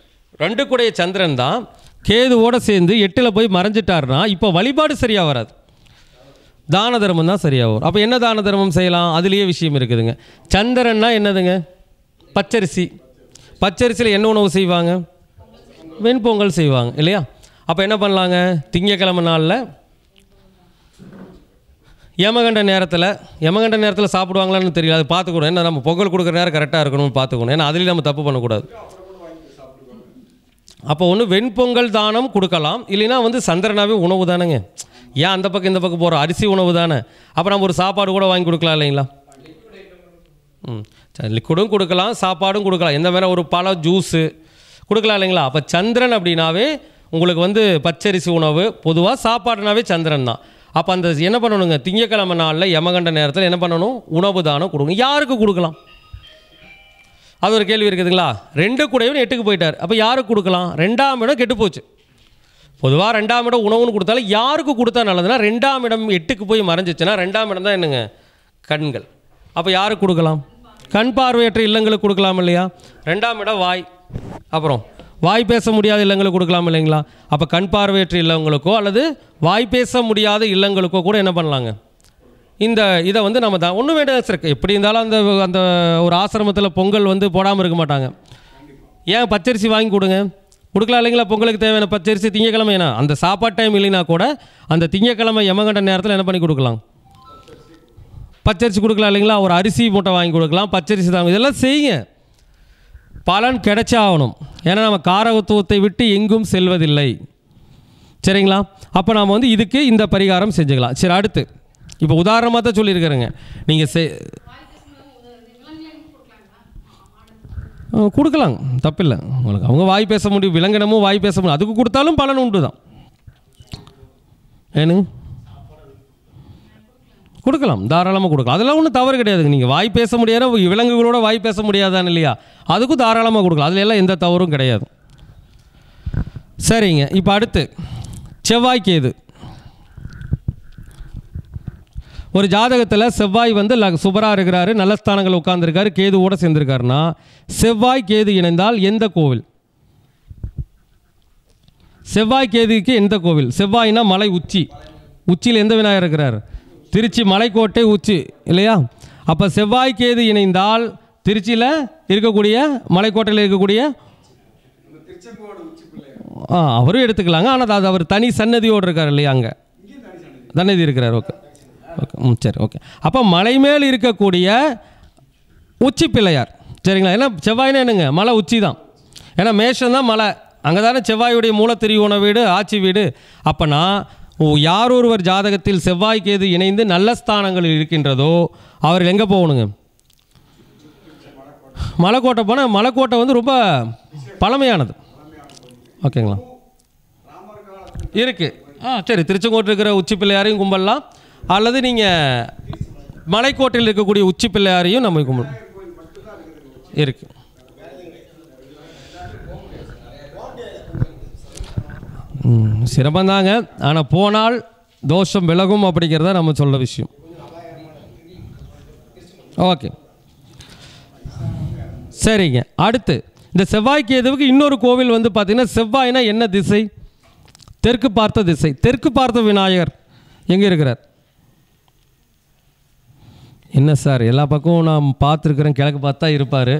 2 குடைய சந்திரன் தான் கேதுவோடு சேர்ந்து 8ல் போய் மறைஞ்சிட்டாருன்னா இப்போ வழிபாடு சரியாக வராது, தான தர்மம் தான் சரியாக வரும். அப்போ என்ன தான தர்மம் செய்யலாம்? அதுலேயே விஷயம் இருக்குதுங்க. சந்திரன்னா என்னதுங்க? பச்சரிசி. பச்சரிசியில் என்ன உணவு செய்வாங்க? வெண்பொங்கல் செய்வாங்க இல்லையா? அப்போ என்ன பண்ணலாங்க? திங்கக்கிழமை நாளில் யமகண்ட நேரத்தில் சாப்பிடுவாங்களான்னு தெரியல, அது பார்த்துக்கணும். ஏன்னா நம்ம பொங்கல் கொடுக்குற நேரம் கரெக்டாக இருக்கணும்னு பார்த்துக்கணும். ஏன்னா அதுலேயும் நம்ம தப்பு பண்ணக்கூடாது. அப்போ ஒன்று வெண்பொங்கல் தானம் கொடுக்கலாம், இல்லைன்னா வந்து சந்திரனாவே உணவு தானேங்க. ஏன் அந்த பக்கம் இந்த பக்கம் போகிறோம்? அரிசி உணவு தானே. அப்போ நம்ம ஒரு சாப்பாடு கூட வாங்கி கொடுக்கலாம் இல்லைங்களா? லிக்விடும் கொடுக்கலாம், சாப்பாடும் கொடுக்கலாம், எந்த மாதிரி ஒரு பழ ஜூஸு கொடுக்கலாம் இல்லைங்களா? அப்போ சந்திரன் அப்படின்னாவே உங்களுக்கு வந்து பச்சரிசி உணவு, பொதுவாக சாப்பாடுனாவே சந்திரன் தான். அப்போ அந்த என்ன பண்ணணுங்க? திங்கக்கிழமை நாளில் யமகண்ட நேரத்தில் என்ன பண்ணணும்? உணவு தானம் கொடுங்க. யாருக்கு கொடுக்கலாம்? அது ஒரு கேள்வி இருக்குதுங்களா? 2 குடையவன் 8க்கு போயிட்டார், அப்போ யாருக்கு கொடுக்கலாம்? 2ஆம் இடம் கெட்டு போச்சு. பொதுவாக 2ஆம் இடம் உணவுன்னு கொடுத்தாலும் யாருக்கு கொடுத்தா நல்லதுன்னா 2ஆம் இடம் 8க்கு போய் மறைஞ்சிச்சுன்னா 2ஆம் இடம் தான் என்னங்க? கண்கள். அப்போ யாருக்கு கொடுக்கலாம்? கண் பார்வையற்ற இல்லங்களுக்கு கொடுக்கலாம் இல்லையா? 2ஆம் இடம் வாய், அப்புறம் வாய் பேச முடியாத இல்லங்களுக்கு கொடுக்கலாம் இல்லைங்களா? அப்போ கண் பார்வையற்ற இல்லங்களுக்கோ அல்லது வாய் பேச முடியாத இல்லங்களுக்கோ கூட என்ன பண்ணலாங்க? இந்த இதை வந்து நம்ம தான் ஒன்றும் வேண்டாம் சார். எப்படி இருந்தாலும் அந்த ஒரு ஆசிரமத்தில் பொங்கல் வந்து போடாமல் இருக்க மாட்டாங்க. ஏன் பச்சரிசி வாங்கி கொடுக்கலாம் இல்லைங்களா? பொங்கலுக்கு தேவையான பச்சரிசி திங்கக்கிழமை. ஏன்னா அந்த சாப்பாடு டைம் இல்லைன்னா கூட அந்த திங்கக்கிழமை யமகண்ட நேரத்தில் என்ன பண்ணி கொடுக்கலாம்? பச்சரிசி கொடுக்கலாம் இல்லைங்களா? ஒரு அரிசி மூட்டை வாங்கி கொடுக்கலாம், பச்சரிசி தாங்க. இதெல்லாம் செய்யுங்க, பலன் கிடைச்சாகணும். ஏன்னா நம்ம காரகத்துவத்தை விட்டு எங்கும் செல்வதில்லை. சரிங்களா? அப்போ நாம் வந்து இதுக்கு இந்த பரிகாரம் செஞ்சுக்கலாம். சரி, அடுத்து இப்போ உதாரணமாக தான் சொல்லியிருக்கிறேங்க. நீங்கள் கொடுக்கலாம், தப்பில்லை. உங்களுக்கு அவங்க வாய் பேச முடியும், விலங்கினமும் வாய் பேச முடியும், அதுக்கு கொடுத்தாலும் பலன் உண்டு தான். ஏன்னு கொடுக்கலாம், தாராளமாக கொடுக்கலாம், அதெல்லாம் ஒன்றும் தவறு கிடையாதுங்க. நீங்கள் வாய் பேச முடியாத விலங்குகளோட வாய் பேச முடியாதான்னு இல்லையா, அதுக்கும் தாராளமாக கொடுக்கலாம், அதில் எல்லாம் எந்த தவறும் கிடையாது. சரிங்க, இப்போ அடுத்து செவ்வாய் கேது. ஒரு ஜாதகத்தில் செவ்வாய் வந்து சுபராக இருக்கிறாரு, நல்ல ஸ்தானங்கள் உட்கார்ந்துருக்காரு, கேதுவோடு சேர்ந்துருக்காருன்னா செவ்வாய் கேது இணைந்தால் எந்த கோவில்? செவ்வாய் கேதுக்கு எந்த கோவில்? செவ்வாய்னா மலை உச்சி, உச்சியில் எந்த விநாயகர் இருக்கிறார்? திருச்சி மலைக்கோட்டை உச்சி இல்லையா? அப்போ செவ்வாய் கேது இணைந்தால் திருச்சியில் இருக்கக்கூடிய மலைக்கோட்டையில் இருக்கக்கூடிய அவரும் எடுத்துக்கலாங்க. ஆனால் அது அவர் தனி சன்னதியோடு இருக்கார் இல்லையா, அங்கே சன்னதி இருக்கிறார். ஓகே ஓகே, சரி, ஓகே. அப்போ மலை மேல் இருக்கக்கூடிய உச்சி பிள்ளையார், சரிங்களா? ஏன்னா செவ்வாய்னா என்னங்க, மலை உச்சி தான். ஏன்னா மேஷம் தான் மலை, அங்கே தானே செவ்வாயுடைய மூலத்திரியோண வீடு, ஆட்சி வீடு. அப்போனா யார் ஒருவர் ஜாதகத்தில் செவ்வாய் கேது இணைந்து நல்ல ஸ்தானங்களில் இருக்கின்றதோ அவர்கள் எங்கே போகணுங்க? மலைக்கோட்டை போனால், மலைக்கோட்டை வந்து ரொம்ப பழமையானது, ஓகேங்களா? இருக்குது. சரி, திருச்செங்கோட்டில் இருக்கிற உச்சி பிள்ளையாரையும் கும்பிடலாம், அல்லது நீங்கள் மலைக்கோட்டையில் இருக்கக்கூடிய உச்சி பிள்ளையாரையும் நம்ம கும்பிடலாம். இருக்குது. சிரமந்தாங்க, ஆனால் போனால் தோஷம் விலகும் அப்படிங்கிறத நம்ம சொல்ல விஷயம். ஓகே, சரிங்க. அடுத்து இந்த செவ்வாய் கேதுவுக்கு இன்னொரு கோவில் வந்து பார்த்திங்கன்னா, செவ்வாய்னா என்ன திசை? தெற்கு பார்த்த திசை. தெற்கு பார்த்த விநாயகர் எங்கே இருக்கிறார்? என்ன சார், எல்லா பக்கமும் நான் பார்த்துருக்குறேன், கிழக்கு பார்த்தா இருப்பார்.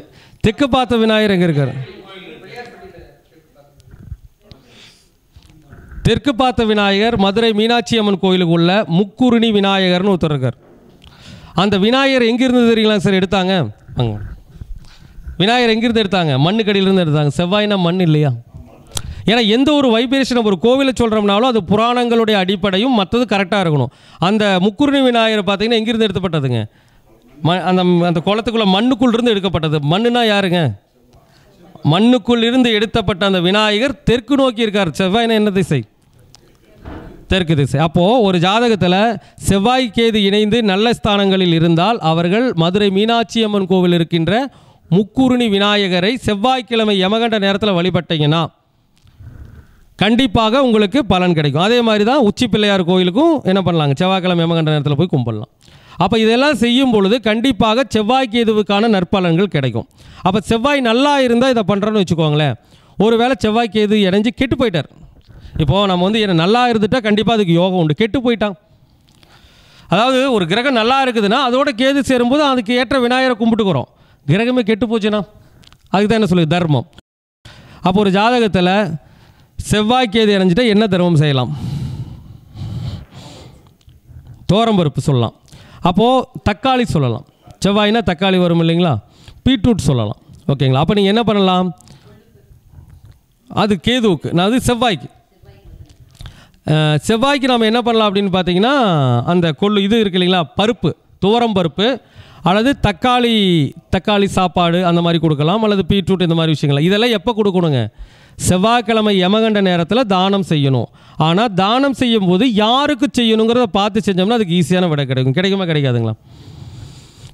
தெற்கு பார்த்த விநாயகர் எங்கே இருக்கார்? தெற்கு பார்த்த விநாயகர் மதுரை மீனாட்சி அம்மன் கோயிலுக்கு உள்ள முக்குருணி விநாயகர்னு ஒருத்தர் இருக்கார். அந்த விநாயகர் எங்கிருந்து தெரியுங்களா சார் எடுத்தாங்க? அங்கே விநாயகர் எங்கிருந்து எடுத்தாங்க? மண்ணுக்கடியிலிருந்து எடுத்தாங்க. செவ்வாய்னா மண் இல்லையா? ஏன்னா எந்த ஒரு வைப்ரேஷன் ஒரு கோவிலை சொல்கிறோம்னாலும் அது புராணங்களுடைய அடிப்படையும் மற்றது கரெக்டாக இருக்கணும். அந்த முக்குருணி விநாயகர் பார்த்தீங்கன்னா எங்கிருந்து எடுக்கப்பட்டதுங்க? அந்த அந்த குளத்துக்குள்ளே மண்ணுக்குள் இருந்து எடுக்கப்பட்டது. மண்ணுனா யாருங்க? மண்ணுக்குள் இருந்து எடுத்தப்பட்ட அந்த விநாயகர் தெற்கு நோக்கி இருக்கார். செவ்வாய்னா என்ன திசை? தெற்கு திசை. அப்போது ஒரு ஜாதகத்தில் செவ்வாய் கேது இணைந்து நல்ல ஸ்தானங்களில் இருந்தால் அவர்கள் மதுரை மீனாட்சி அம்மன் கோவில் இருக்கின்ற முக்குருணி விநாயகரை செவ்வாய்க்கிழமை யமகண்ட நேரத்தில் வழிபட்டீங்கன்னா கண்டிப்பாக உங்களுக்கு பலன் கிடைக்கும். அதே மாதிரி தான் உச்சி பிள்ளையார் கோயிலுக்கும் என்ன பண்ணலாங்க, செவ்வாய்க்கிழமை யமகண்ட நேரத்தில் போய் கும்பிடலாம். அப்போ இதெல்லாம் செய்யும் பொழுது கண்டிப்பாக செவ்வாய் கேதுவுக்கான நற்பலன்கள் கிடைக்கும். அப்போ செவ்வாய் நல்லா இருந்தால் இதை பண்ணுறோன்னு வச்சுக்கோங்களேன். ஒரு வேளை செவ்வாய் கேது இணைஞ்சு கெட்டு போயிட்டார். இப்போது நம்ம வந்து என்ன நல்லா இருந்துட்டால் கண்டிப்பாக அதுக்கு யோகம் உண்டு. கெட்டு போயிட்டான், அதாவது ஒரு கிரகம் நல்லா இருக்குதுன்னா அதோட கேது சேரும்போது அதுக்கு ஏற்ற விநாயகரை கும்பிட்டுக்கிறோம். கிரகமே கெட்டு போச்சுன்னா அதுக்கு தான் என்ன சொல்லுது, தர்மம். அப்போ ஒரு ஜாதகத்தில் செவ்வாய் கேது இணைஞ்சிட்டா என்ன தர்மம் செய்யலாம்? தோரம்பருப்பு சொல்லலாம். அப்போது தக்காளி சொல்லலாம். செவ்வாய்னா தக்காளி வரும் இல்லைங்களா? பீட்ரூட் சொல்லலாம். ஓகேங்களா? அப்போ நீங்கள் என்ன பண்ணலாம்? அது கேதுவுக்கு, நான் அது செவ்வாய்க்கு. செவ்வாய்க்கு நாம் என்ன பண்ணலாம் அப்படின்னு பார்த்தீங்கன்னா, அந்த கொள்ளு இது இருக்குது இல்லைங்களா, பருப்பு, துவரம்பருப்பு அல்லது தக்காளி சாப்பாடு அந்த மாதிரி கொடுக்கலாம், அல்லது பீட்ரூட் இந்த மாதிரி விஷயங்கள். இதெல்லாம் எப்போ கொடுக்கணுங்க? செவ்வாய்க்கிழமை யமகண்ட நேரத்தில் தானம் செய்யணும். ஆனால் தானம் செய்யும்போது யாருக்கு செய்யணுங்கிறத பார்த்து செஞ்சோம்னா அதுக்கு ஈஸியான விடை கிடைக்கும். கிடைக்குமா கிடைக்காதுங்களா?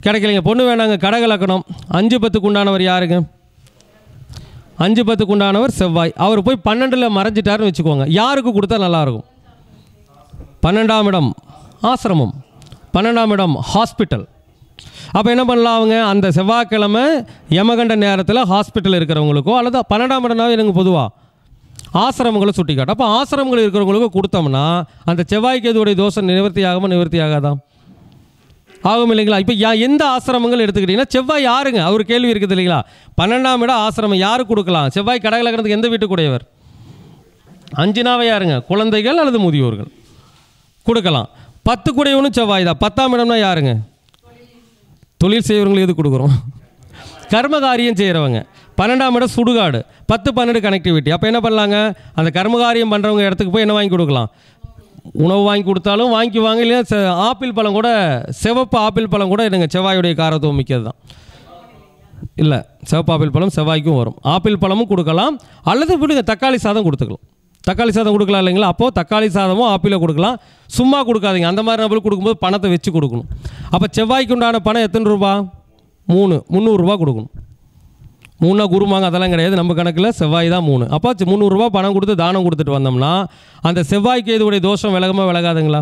கிடைக்கலைங்க. பொண்ணு வேணாங்க. கடகலக்கணம் 5-10க்கு உண்டானவர் யாருங்க? 5-10க்கு உண்டானவர் செவ்வாய். அவர் போய் 12ல் மறைஞ்சிட்டாருன்னு வச்சுக்கோங்க. யாருக்கு கொடுத்தா நல்லாயிருக்கும்? 12ஆம் இடம் ஆசிரமம், 12ஆம் இடம் ஹாஸ்பிட்டல். அப்போ என்ன பண்ணலாம்? அவங்க அந்த செவ்வாய்க்கிழமை யமகண்ட நேரத்தில் ஹாஸ்பிட்டல் இருக்கிறவங்களுக்கோ அல்லது 12ஆம் இடம்னாவே எனக்கு பொதுவாக ஆசிரமங்களை சுட்டி காட்டும். அப்போ ஆசிரமங்கள் இருக்கிறவங்களுக்கோ கொடுத்தோம்னா அந்த செவ்வாய்க்கேதுடைய தோஷம் நிவர்த்தி ஆகாமல் நிவர்த்தி ஆகாதான்? ஆகும் இல்லைங்களா? இப்போ எந்த ஆசிரமங்கள் எடுத்துக்கிட்டிங்கன்னா செவ்வாய் யாருங்க? அவர் கேள்வி இருக்குது இல்லைங்களா? 12ஆம் இடம் ஆசிரமம் யாருக்கு கொடுக்கலாம்? செவ்வாய் கடகலக்கணத்துக்கு எந்த வீட்டுக்குடையவர்? 5னாவே யாருங்க? குழந்தைகள் அல்லது முதியோர்கள் கொடுக்கலாம். 10 கூடையவனும் செவ்வாய் தான். 10ஆம் இடம்னா யாருங்க? தொழில் செய்கிறவங்களுக்கு எது கொடுக்குறோம்? கர்மகாரியம் செய்கிறவங்க. 12ஆம் இடம் சுடுகாடு, 10-12 கனெக்டிவிட்டி. அப்போ என்ன பண்ணலாங்க? அந்த கர்மகாரியம் பண்ணுறவங்க இடத்துக்கு போய் என்ன வாங்கி கொடுக்கலாம்? உணவு வாங்கி கொடுத்தாலும் வாங்கிக்குவாங்க. இல்லையா ஆப்பிள் பழம் கூட, சிவப்பு ஆப்பிள் பழம் கூட எனக்கு செவ்வாயுடைய காரத்துவம் மிக்கது தான். இல்லை, சிவப்பு ஆப்பிள் பழம் செவ்வாய்க்கும் வரும். ஆப்பிள் பழமும் கொடுக்கலாம், அல்லது விடுங்க தக்காளி சாதம் கொடுத்துக்கலாம். தக்காளி சாதம் கொடுக்கலாம் இல்லைங்களா? அப்போது தக்காளி சாதமும் ஆப்பிளை கொடுக்கலாம். சும்மா கொடுக்காதீங்க. அந்த மாதிரி நம்மளுக்கு கொடுக்கும்போது பணத்தை வச்சு கொடுக்கணும். அப்போ செவ்வாய்க்கு உண்டான பணம் எத்தனை ரூபா? 300 ரூபா கொடுக்கணும். 3 குருமாங்க அதெல்லாம் கிடையாது, நம்ம கணக்கில் செவ்வாய் தான் 3. அப்போ 300 ரூபா பணம் கொடுத்து தானம் கொடுத்துட்டு வந்தோம்னா அந்த செவ்வாய்க்கு எதுவுடைய தோஷம் விலகமாக விலகாதுங்களா?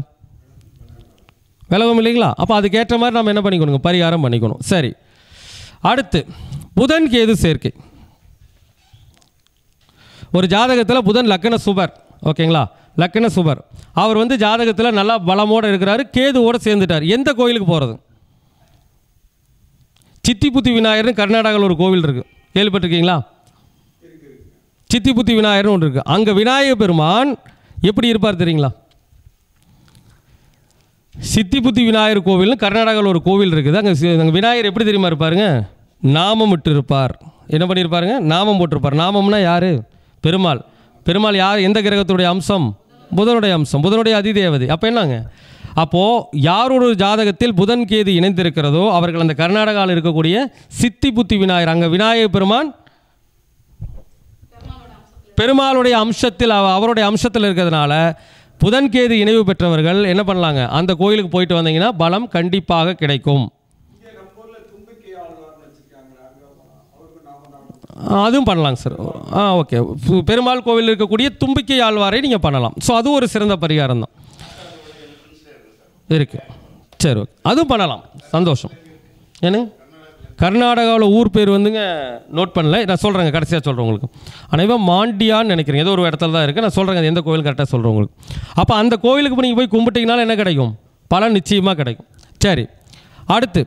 விலகும் இல்லைங்களா? அப்போ அதுக்கேற்ற மாதிரி நம்ம என்ன பண்ணிக்கணுங்க? பரிகாரம் பண்ணிக்கணும். சரி, அடுத்து புதன் கேது சேர்க்கை. ஒரு ஜாதகத்தில் புதன் லக்கண சுபர், ஓகேங்களா? லக்கண சுபர். அவர் வந்து ஜாதகத்தில் நல்லா பலமோடு இருக்கிறாரு, கேதுவோடு சேர்ந்துட்டார். எந்த கோயிலுக்கு போகிறது? சித்திபுத்தி விநாயகர்னு கர்நாடகாவில் ஒரு கோவில் இருக்குது, கேள்விப்பட்டிருக்கீங்களா? சித்திபுத்தி விநாயகர்னு ஒன்று இருக்குது. அங்கே விநாயக பெருமான் எப்படி இருப்பார் தெரியுங்களா? சித்திபுத்தி விநாயகர் கோவில்னு கர்நாடகாவில் ஒரு கோவில் இருக்குது. அங்கே விநாயகர் எப்படி தெரியுமா இருப்பாருங்க? நாமம் விட்டு இருப்பார். என்ன பண்ணியிருப்பாருங்க? நாமம் போட்டிருப்பார். நாமம்னா யார்? பெருமாள். பெருமாள் யார்? எந்த கிரகத்துடைய அம்சம்? புதனுடைய அம்சம், புதனுடைய அதிதேவதை. அப்போ என்னங்க? அப்போது யாரோட ஜாதகத்தில் புதன் கேது இணைந்திருக்கிறதோ அவர்கள் அந்த கர்நாடகாவில் இருக்கக்கூடிய சித்திபுத்தி விநாயகர், அங்கே விநாயக பெருமான் பெருமாளுடைய அம்சத்தில், அவருடைய அம்சத்தில் இருக்கிறதுனால புதன் கேது இணைவு பெற்றவர்கள் என்ன பண்ணலாங்க? அந்த கோயிலுக்கு போயிட்டு வந்தீங்கன்னா பலம் கண்டிப்பாக கிடைக்கும். அதுவும் பண்ணலாங்க சார். ஓகே, பெருமாள் கோவில் இருக்கக்கூடிய தும்பிக்கை ஆழ்வாரை நீங்கள் பண்ணலாம். ஸோ அது ஒரு சிறந்த பரிகாரம் தான் இருக்குது. சரி, ஓகே, அதுவும் பண்ணலாம். சந்தோஷம். ஏன்னு கர்நாடகாவில் ஊர் பேர் வந்துங்க நோட் பண்ணல, நான் சொல்கிறேங்க, கடைசியாக சொல்கிறேன் உங்களுக்கு. அனைவரும் மாண்டியான்னு நினைக்கிறேன், ஏதோ ஒரு இடத்துல தான் இருக்குது. நான் சொல்கிறேங்க எந்த கோவில் கரெக்டாக சொல்கிறேன் உங்களுக்கு. அப்போ அந்த கோவிலுக்கு நீங்கள் போய் கும்பிட்டிங்கனால என்ன கிடைக்கும்? பலன் நிச்சயமாக கிடைக்கும். சரி, அடுத்து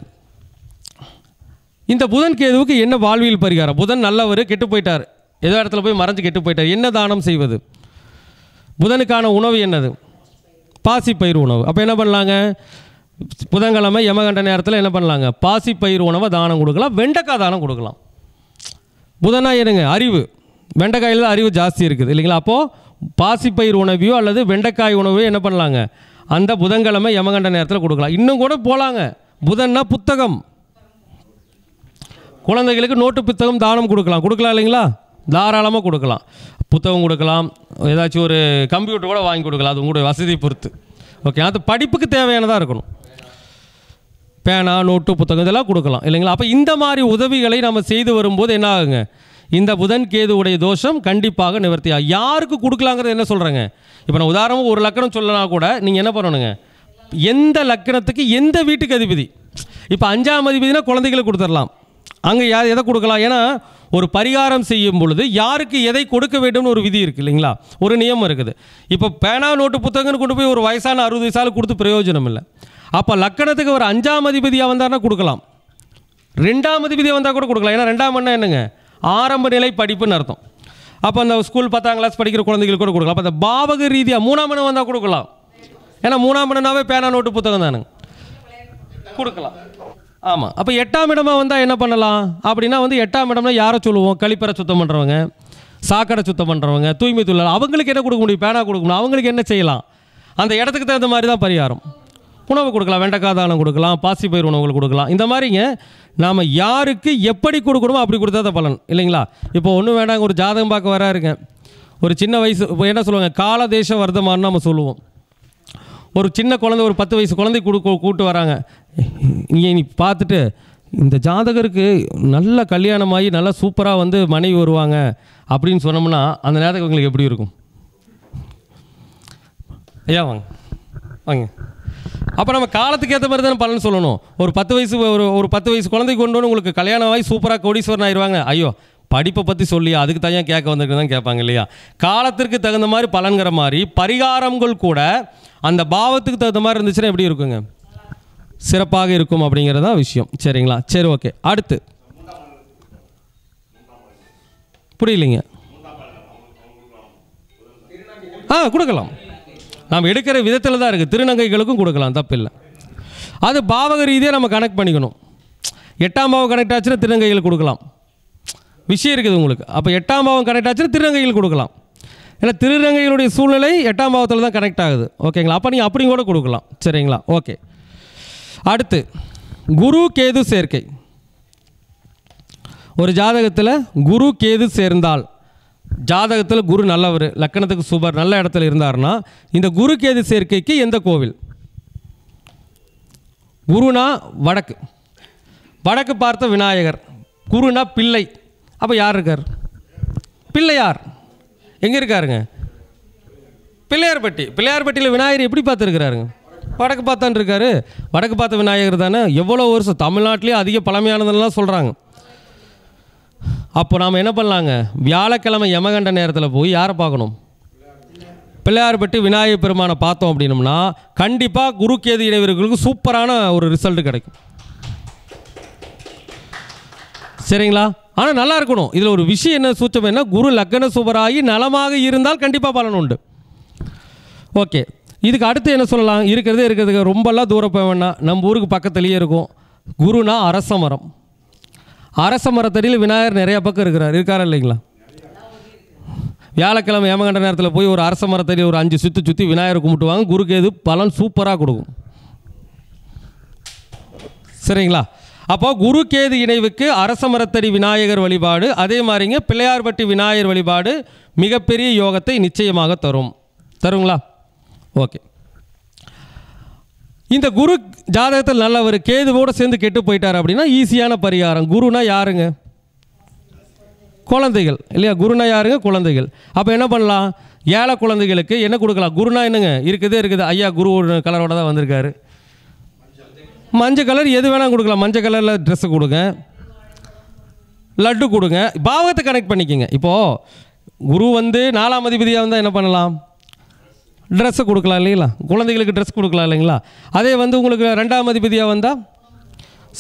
இந்த புதன் கேதுவுக்கு என்ன வாழ்வியல் பரிகாரம்? புதன் நல்லவர், கெட்டு போயிட்டார், ஏதோ இடத்துல போய் மறைஞ்சு கெட்டு போயிட்டார். என்ன தானம் செய்வது? புதனுக்கான உணவு என்னது? பாசிப்பயிறு உணவு. அப்போ என்ன பண்ணலாங்க? புதன்கிழமை யமகண்ட நேரத்தில் என்ன பண்ணலாங்க? பாசிப்பயிறு உணவை தானம் கொடுக்கலாம். வெண்டைக்காய் தானம் கொடுக்கலாம். புதனா என்னங்க? அறிவு. வெண்டைக்காயில் தான் அறிவு ஜாஸ்தி இருக்குது இல்லைங்களா? அப்போது பாசிப்பயிறு உணவையோ அல்லது வெண்டைக்காய் உணவையோ என்ன பண்ணலாங்க? அந்த புதன்கிழமை யமகண்ட நேரத்தில் கொடுக்கலாம். இன்னும் கூட போகலாங்க. புதன்னா புத்தகம், குழந்தைகளுக்கு நோட்டு புத்தகம் தானம் கொடுக்கலாம். கொடுக்கலாம் இல்லைங்களா? தாராளமாக கொடுக்கலாம். புத்தகம் கொடுக்கலாம், ஏதாச்சும் ஒரு கம்ப்யூட்டர் கூட வாங்கி கொடுக்கலாம், அது உங்களுடைய வசதி பொறுத்து. ஓகே, அது படிப்புக்கு தேவையானதாக இருக்கணும். பேனா, நோட்டு, புத்தகம் இதெல்லாம் கொடுக்கலாம் இல்லைங்களா? அப்போ இந்த மாதிரி உதவிகளை நம்ம செய்து வரும்போது என்ன ஆகுங்க? இந்த புதன் கேதுவுடைய தோஷம் கண்டிப்பாக நிவர்த்தி ஆகும். யாருக்கு கொடுக்கலாங்கிறது என்ன சொல்கிறேங்க? இப்போ நான் உதாரணமாக ஒரு லக்கணம் சொல்லனா கூட நீங்கள் என்ன பண்ணணுங்க? எந்த லக்கணத்துக்கு எந்த வீட்டுக்கு அதிபதி? இப்போ 5ஆம் அதிபதினா குழந்தைகளுக்கு கொடுத்துடலாம். அங்கே யார் எதை கொடுக்கலாம்? ஏன்னா ஒரு பரிகாரம் செய்யும் பொழுது யாருக்கு எதை கொடுக்க வேண்டும்னு ஒரு விதி இருக்குது இல்லைங்களா? ஒரு நியமம் இருக்குது. இப்போ பேனா, நோட்டு, புத்தகம்னு கொண்டு போய் ஒரு வயசான 60 வயசால கொடுத்து பிரயோஜனம் இல்லை. அப்போ லக்கணத்துக்கு ஒரு 5ஆம் அதிபதியாக வந்தார்னா கொடுக்கலாம், 2ஆம் அதிபதியாக வந்தால் கூட கொடுக்கலாம். ஏன்னா 2ஆம் என்ன என்னங்க? ஆரம்ப நிலை படிப்புன்னு அர்த்தம். அப்போ அந்த ஸ்கூல் 10ஆம் கிளாஸ் படிக்கிற குழந்தைகளுக்கு கூட கொடுக்கலாம். அப்போ அந்த பாவக ரீதியாக 3ஆம் இடம் வந்தால் கொடுக்கலாம். ஏன்னா 3ஆம் இடம்னாவே பேனா, நோட்டு, புத்தகம் தானுங்க, கொடுக்கலாம். ஆமாம். அப்போ 8ஆம் இடமாக வந்தால் என்ன பண்ணலாம் அப்படின்னா 8ஆம் இடம்னா யாரை சொல்லுவோம்? கழிப்பறை சுத்தம் பண்ணுறவங்க, சாக்கடை சுத்தம் பண்ணுறவங்க, தூய்மை தொழிலாளர். அவங்களுக்கு என்ன கொடுக்க முடியும்? பேனா கொடுக்கணும். அவங்களுக்கு என்ன செய்யலாம்? அந்த இடத்துக்கு தகுந்த மாதிரி தான் பரிகாரம். உணவு கொடுக்கலாம், வெண்டைக்காய் தானம் கொடுக்கலாம், பாசிப்பயிர் உணவுகள் கொடுக்கலாம். இந்த மாதிரிங்க நாம் யாருக்கு எப்படி கொடுக்கணுமோ அப்படி கொடுத்தா தான் பலன் இல்லைங்களா? இப்போ ஒன்றும் வேண்டாங்க, ஒரு ஜாதகம் பார்க்க வரா இருக்கேன், ஒரு சின்ன வயசு, இப்போ என்ன சொல்லுவாங்க? கால தேச வர்த்தமானு நம்ம சொல்லுவோம். ஒரு சின்ன குழந்தை, ஒரு 10 வயசு குழந்தை கூப்பிட்டு வராங்க. நீ பார்த்துட்டு இந்த ஜாதகருக்கு நல்ல கல்யாணமாகி நல்லா சூப்பராக மனைவி வருவாங்க அப்படின்னு சொன்னோம்னா அந்த நேரத்துக்கு உங்களுக்கு எப்படி இருக்கும்? ஐயா வாங்க வாங்க. அப்போ நம்ம காலத்துக்கு ஏற்ற மாதிரி தானே பலன் சொல்லணும். ஒரு 10 வயசு ஒரு 10 வயசு குழந்தைக்கு கொண்டு வந்து உங்களுக்கு கல்யாணம் ஆகி சூப்பராக கோடீஸ்வரன் ஆயிடுவாங்க. ஐயோ படிப்பை பற்றி சொல்லியா, அதுக்கு தான் கேட்க வந்துருக்கு தான் கேட்பாங்க இல்லையா? காலத்திற்கு தகுந்த மாதிரி பலன்கிற மாதிரி பரிகாரங்கள் கூட அந்த பாவத்துக்கு தகுந்த மாதிரி இருந்துச்சுன்னா எப்படி இருக்குங்க? சிறப்பாக இருக்கும் அப்படிங்கிறது தான் விஷயம். சரிங்களா? சரி, ஓகே. அடுத்து புரியலைங்க? கொடுக்கலாம். நாம் எடுக்கிற விதத்தில் தான் இருக்குது. திருநங்கைகளுக்கும் கொடுக்கலாம், தப்பில்லை. அது பாவக ரீதியாக நம்ம கனெக்ட் பண்ணிக்கணும். 8ஆம் பாவம் கனெக்ட் ஆச்சுன்னா திருநங்கைகள் கொடுக்கலாம். விஷயம் இருக்குது உங்களுக்கு. அப்போ 8ஆம் பாவம் கனெக்ட் ஆச்சுன்னா திருநங்கைகள் கொடுக்கலாம். ஏன்னா திருநங்கைகளுடைய சூழ்நிலை 8ஆம் பாவத்தில் தான் கனெக்ட் ஆகுது. ஓகேங்களா? அப்போ நீங்கள் அப்படி கூட கொடுக்கலாம். சரிங்களா? ஓகே. அடுத்து குரு கேது சேர்க்கை. ஒரு ஜாதகத்தில் குரு கேது சேர்ந்தால், ஜாதகத்தில் குரு நல்லவர், லக்கணத்துக்கு சுபர், நல்ல இடத்துல இருந்தார்னா இந்த குரு கேது சேர்க்கைக்கு எந்த கோவில்? குருனா வடக்கு, வடக்கு பார்த்த விநாயகர். குருனா பிள்ளை, அப்போ யார் இருக்கார்? பிள்ளையார். எங்கே இருக்காருங்க? பிள்ளையார்பட்டி. பிள்ளையார்பட்டியில் விநாயகர் எப்படி பார்த்துருக்கிறாருங்க? வடக்கு பார்த்தான் இருக்காரு. வடக்கு பார்த்த விநாயகர் தானே. எவ்வளோ வருஷம் தமிழ்நாட்டிலேயே அதிக பழமையானதுலாம் சொல்கிறாங்க. அப்போ நாம் என்ன பண்ணலாங்க? வியாழக்கிழமை யமகண்ட நேரத்தில் போய் யாரை பார்க்கணும்? பிள்ளையார்பட்டி விநாயகர் பெருமானை பார்த்தோம் அப்படின்னம்னா கண்டிப்பாக குரு கேது இணைவர்களுக்கு சூப்பரான ஒரு ரிசல்ட் கிடைக்கும். சரிங்களா? ஆனால் நல்லா இருக்கணும். இதில் ஒரு விஷயம் என்ன சூச்சம் என்ன, குரு லக்ன சுபராகி நலமாக இருந்தால் கண்டிப்பாக பலன் உண்டு. ஓகே, இதுக்கு அடுத்து என்ன சொல்லலாம்? இருக்கிறதுக்கு ரொம்பலாம் தூரம் போக வேண்டாம், நம்ம ஊருக்கு பக்கத்துலேயே இருக்கும். குருனா அரச மரம். அரச மரத்தடியில் விநாயகர் நிறையா பக்கம் இருக்காரா இல்லைங்களா? வியாழக்கிழமை ஏமகண்ட நேரத்தில் போய் ஒரு அரச மரத்தடி ஒரு 5 சுற்றி விநாயகர் கும்பிட்டுவாங்க. குருக்கு எது பலன் சூப்பராக கொடுக்கும். சரிங்களா? அப்போ குரு கேது இணைவுக்கு அரச மரத்தடி விநாயகர் வழிபாடு, அதே மாதிரிங்க பிள்ளையார்பட்டி விநாயகர் வழிபாடு மிகப்பெரிய யோகத்தை நிச்சயமாக தருங்களா? ஓகே. இந்த குரு ஜாதகத்தில் நல்லவர், கேதுவோடு சேர்ந்து கெட்டு போயிட்டார் அப்படின்னா ஈஸியான பரிகாரம். குருனா யாருங்க? குழந்தைகள் இல்லையா? குருனா யாருங்க? குழந்தைகள். அப்போ என்ன பண்ணலாம்? ஏழை குழந்தைகளுக்கு என்ன கொடுக்கலாம்? குருனா என்னங்க? இருக்குது. ஐயா குரு கலரோட தான் வந்திருக்காரு. மஞ்சள் கலர் எது வேணால் கொடுக்கலாம். மஞ்சள் கலரில் ட்ரெஸ்ஸு கொடுங்க, லட்டு கொடுங்க. பாவத்தை கனெக்ட் பண்ணிக்கோங்க. இப்போது குரு வந்து 4ஆம் அதிபதியாக வந்தால் என்ன பண்ணலாம்? ட்ரெஸ்ஸு கொடுக்கலாம் இல்லைங்களா? குழந்தைகளுக்கு ட்ரெஸ் கொடுக்கலாம் இல்லைங்களா? அதே வந்து உங்களுக்கு 2ஆம் அதிபதியாக வந்தால்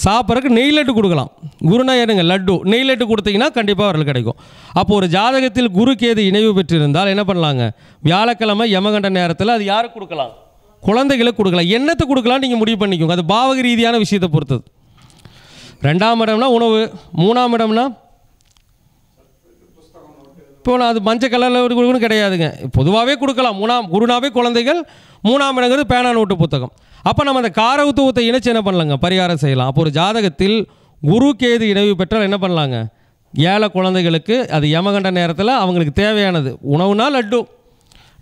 சாப்பிட்றதுக்கு நெய் லட்டு கொடுக்கலாம். குருனா ஏனுங்க? லட்டு. நெய் லட்டு கொடுத்தீங்கன்னா கண்டிப்பாக அவர்களுக்கு கிடைக்கும். அப்போது ஒரு ஜாதகத்தில் குரு கேது இணைவு பெற்றிருந்தால் என்ன பண்ணலாங்க? வியாழக்கிழமை யமகண்ட நேரத்தில் அது யாருக்கு கொடுக்கலாம்? குழந்தைகளுக்கு கொடுக்கலாம். என்னத்தை கொடுக்கலாம் நீங்கள் முடிவு பண்ணிக்கோங்க. அது பாவக ரீதியான விஷயத்தை பொறுத்தது. 2ஆம் இடம்னா உணவு, 3ஆம் இடம்னா இப்போ நான் அது மஞ்சள் கலரில் கொடுக்கணும் கிடையாதுங்க. பொதுவாகவே கொடுக்கலாம். குருனாவே குழந்தைகள், 3ஆம் இடங்கிறது பேனா நோட்டு புத்தகம். அப்போ நம்ம அந்த காரவுத்துவத்தை இணைச்சு என்ன பண்ணலாங்க? பரிகாரம் செய்யலாம். அப்போ ஒரு ஜாதகத்தில் குரு கேது இணைவு பெற்றால் என்ன பண்ணலாங்க? ஏழை குழந்தைகளுக்கு அது யமகண்ட நேரத்தில் அவங்களுக்கு தேவையானது உணவுனா லட்டு,